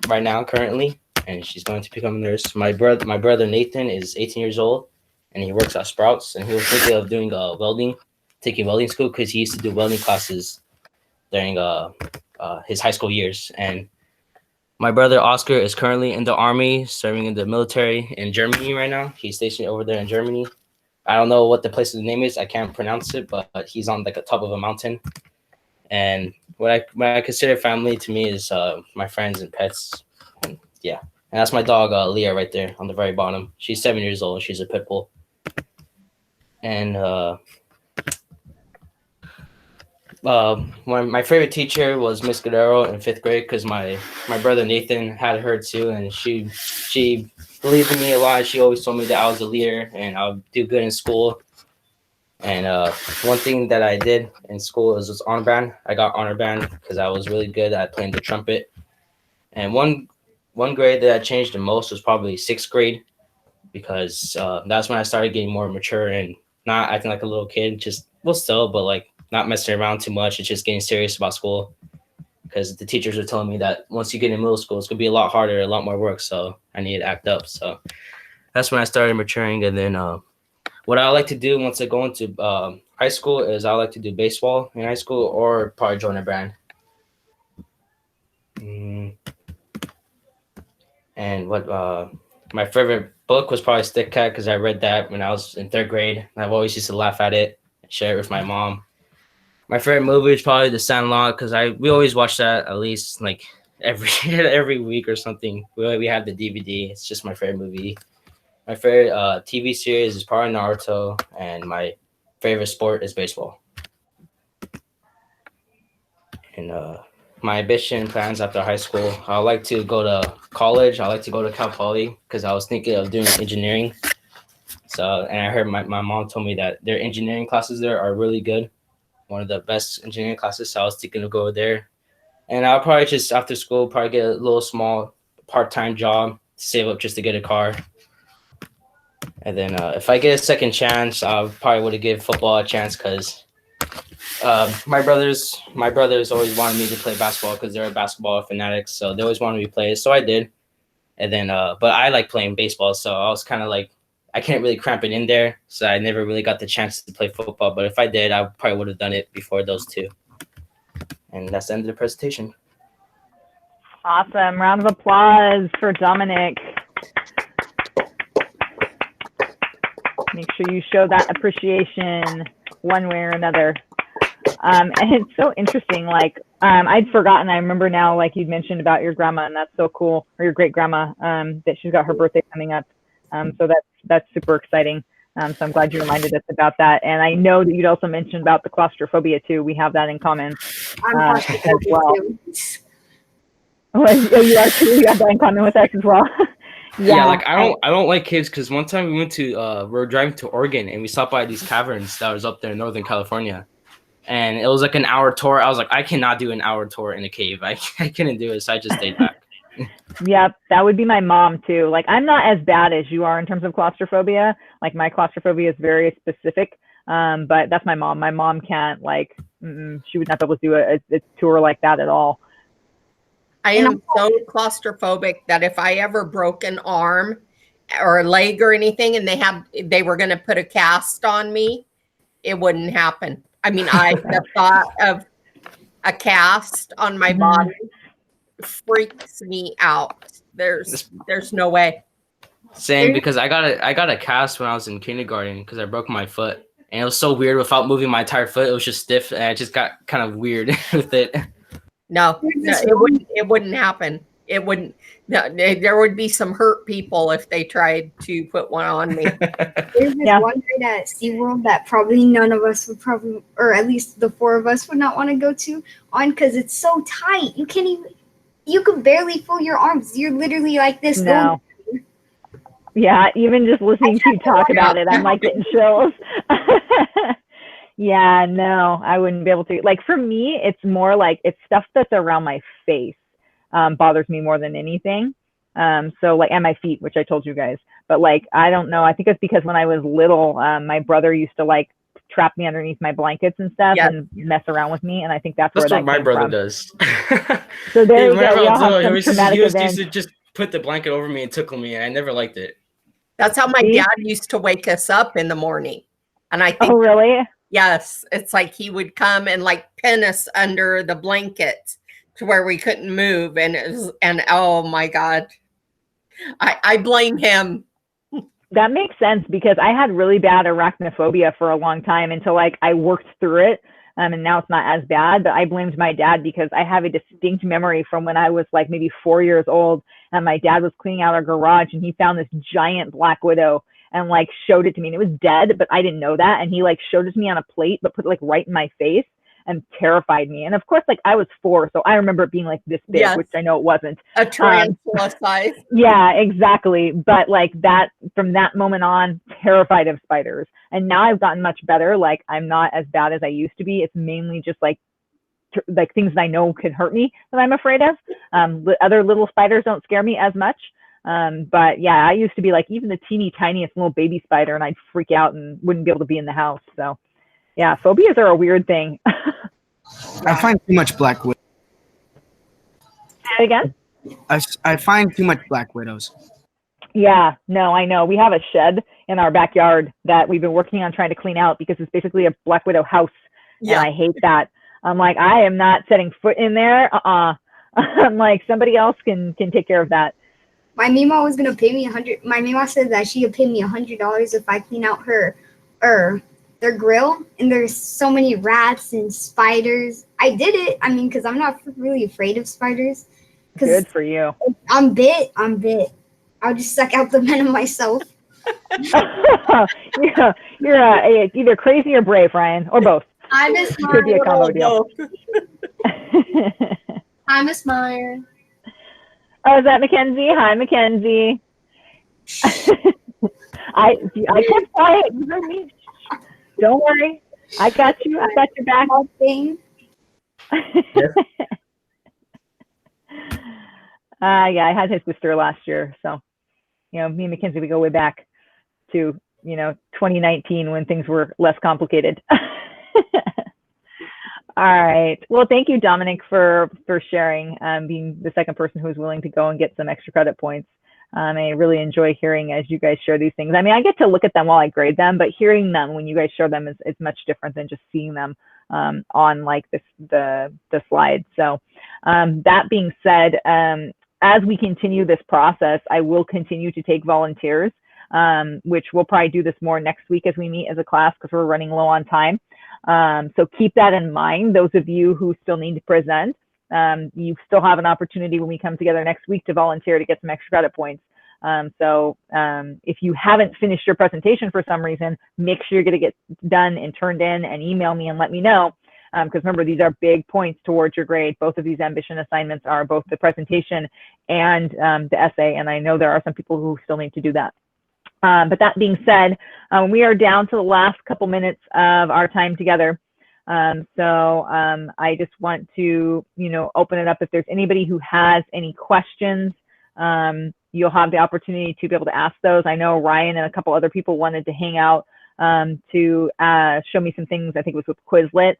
right now currently, and she's going to become a nurse. My brother Nathan is 18 years old, and he works at Sprouts, and he was thinking of doing taking welding school because he used to do welding classes during his high school years. And my brother Oscar is currently in the army, serving in the military in Germany right now. He's stationed over there in Germany. I don't know what the place's name is. I can't pronounce it, but he's on like the top of a mountain. And what I consider family to me is my friends and pets. And yeah, and that's my dog Leah right there on the very bottom. She's 7 years old. She's a pit bull. And my favorite teacher was Miss Guerrero in 5th grade because my brother Nathan had her too, and she believed in me a lot. She always told me that I was a leader and I would do good in school. And one thing that I did in school was honor band. I got honor band because I was really good at playing the trumpet. And one grade that I changed the most was probably 6th grade because that's when I started getting more mature and not acting like a little kid. But like not messing around too much. It's just getting serious about school because the teachers were telling me that once you get in middle school, it's gonna be a lot harder, a lot more work. So I need to act up. So that's when I started maturing. And then what I like to do once I go into high school is I like to do baseball in high school or probably join a band. And what my favorite book was probably Stick Cat because I read that when I was in 3rd grade. I've always used to laugh at it and share it with my mom. My favorite movie is probably The Sandlot because we always watch that at least like every week or something. We have the DVD. It's just my favorite movie. My favorite TV series is probably Naruto, and my favorite sport is baseball. And my ambition plans after high school, I would like to go to college. I like to go to Cal Poly because I was thinking of doing engineering. So, and I heard my mom told me that their engineering classes there are really good. One of the best engineering classes. So I was thinking of go there. And I'll probably just after school, probably get a little small part-time job, save up just to get a car. And then if I get a second chance, I probably would have give football a chance because my brothers always wanted me to play basketball because they're basketball fanatics. So they always wanted me to play. So I did. And then, but I like playing baseball. So I was kind of like, I can't really cramp it in there. So I never really got the chance to play football. But if I did, I probably would have done it before those two. And that's the end of the presentation. Awesome. Round of applause for Dominic. Make sure you show that appreciation one way or another. And it's so interesting. Like, I'd forgotten. I remember now, like you'd mentioned about your grandma, and that's so cool, or your great grandma, that she's got her birthday coming up. So that's super exciting. So I'm glad you reminded us about that. And I know that you'd also mentioned about the claustrophobia too. We have that in common as well. Oh, you have that in common with us as well. Yeah, like I don't like caves because one time we were driving to Oregon and we stopped by these caverns that was up there in Northern California, and it was like an hour tour. I was like, I cannot do an hour tour in a cave. I couldn't do it, so I just stayed back. Yeah, that would be my mom too. Like, I'm not as bad as you are in terms of claustrophobia. Like, my claustrophobia is very specific. But that's my mom. My mom can't, like, she would not be able to do a tour like that at all. I am so claustrophobic that if I ever broke an arm or a leg or anything and they were going to put a cast on me, it wouldn't happen. I mean, the thought of a cast on my body freaks me out. There's no way. Same, because I got a cast when I was in kindergarten because I broke my foot, and it was so weird without moving my entire foot. It was just stiff, and I just got kind of weird with it. No, it wouldn't happen. It wouldn't. No, there would be some hurt people if they tried to put one on me. There's this one ride at SeaWorld that probably none of us would or at least the four of us would not want to go on because it's so tight. You can't even. You could barely fold your arms. You're literally like this. No. Yeah, even just listening to you talk about it, I'm like getting chills. Yeah, no, I wouldn't be able to. Like, for me, it's more like it's stuff that's around my face bothers me more than anything. So like, and my feet, which I told you guys. But like, I don't know. I think it's because when I was little, my brother used to like trap me underneath my blankets and stuff and mess around with me. And I think that's where what my brother does. So there you go. He used to just put the blanket over me and tickle me, and I never liked it. That's how my dad used to wake us up in the morning. And I think, oh, really? Yes. It's like he would come and like pin us under the blanket to where we couldn't move. And oh my God, I blame him. That makes sense because I had really bad arachnophobia for a long time until like I worked through it. And now it's not as bad, but I blamed my dad because I have a distinct memory from when I was like maybe 4 years old, and my dad was cleaning out our garage and he found this giant black widow and like showed it to me, and it was dead, but I didn't know that. And he like showed it to me on a plate, but put it like right in my face and terrified me. And of course, like I was 4, so I remember it being like this big, which I know it wasn't. A tarantula size. Yeah, exactly. But like that, from that moment on, terrified of spiders. And now I've gotten much better. Like, I'm not as bad as I used to be. It's mainly just like things that I know could hurt me that I'm afraid of. Other little spiders don't scare me as much. But yeah, I used to be like even the teeny tiniest little baby spider, and I'd freak out and wouldn't be able to be in the house. So yeah, phobias are a weird thing. I find too much black widows. Say again? I find too much black widows. Yeah, no, I know. We have a shed in our backyard that we've been working on trying to clean out because it's basically a black widow house. Yeah. And I hate that. I'm like, I am not setting foot in there. I'm like, somebody else can take care of that. My Mima was gonna pay me $100. My Mima said that she would pay me $100 if I clean out their grill. And there's so many rats and spiders. I did it. I mean, because I'm not really afraid of spiders. Good for you. I'm bit. I'll just suck out the venom myself. You're either crazy or brave, Ryan, or both. I'm just could be a combo deal. Hi, Miss Meyer. Oh, is that Mackenzie? Hi, Mackenzie. I kept quiet. You heard me. Don't worry. I got you. I got your back. Thing. Yeah, I had his sister last year. So, me and Mackenzie, we go way back to, 2019 when things were less complicated. All right. Well, thank you, Dominic, for sharing, being the second person who was willing to go and get some extra credit points. I really enjoy hearing as you guys share these things. I mean, I get to look at them while I grade them, but hearing them when you guys share them is much different than just seeing them on like the slide. So that being said, as we continue this process, I will continue to take volunteers, which we'll probably do this more next week as we meet as a class because we're running low on time. So keep that in mind. Those of you who still need to present, you still have an opportunity when we come together next week to volunteer to get some extra credit points. So if you haven't finished your presentation for some reason, make sure you're going to get done and turned in and email me and let me know. Because remember, these are big points towards your grade. Both of these ambition assignments are both the presentation and the essay. And I know there are some people who still need to do that. But that being said, we are down to the last couple minutes of our time together. So I just want to, open it up. If there's anybody who has any questions, you'll have the opportunity to be able to ask those. I know Ryan and a couple other people wanted to hang out to show me some things. I think it was with Quizlet.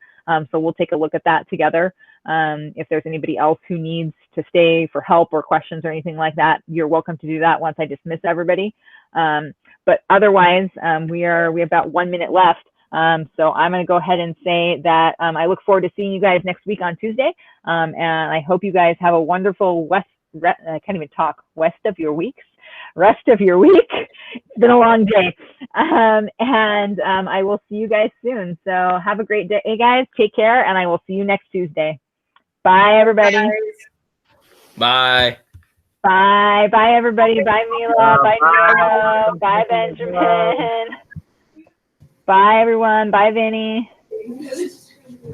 So we'll take a look at that together. If there's anybody else who needs to stay for help or questions or anything like that, you're welcome to do that once I dismiss everybody. But otherwise, we have about 1 minute left. So I'm going to go ahead and say that I look forward to seeing you guys next week on Tuesday. And I hope you guys have a wonderful rest of your weeks. Rest of your week. It's been a long day. And I will see you guys soon. So have a great day, guys. Take care, and I will see you next Tuesday. Bye, everybody. Bye. Bye. Bye, everybody. Bye, Mila. Bye, Nora. Bye, Benjamin. Bye, everyone. Bye, Vinny.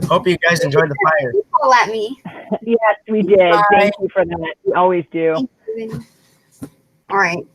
Hope you guys enjoyed the fire. Call at me. Yes, we did. Bye. Thank you for that. We always do. Thank you. All right.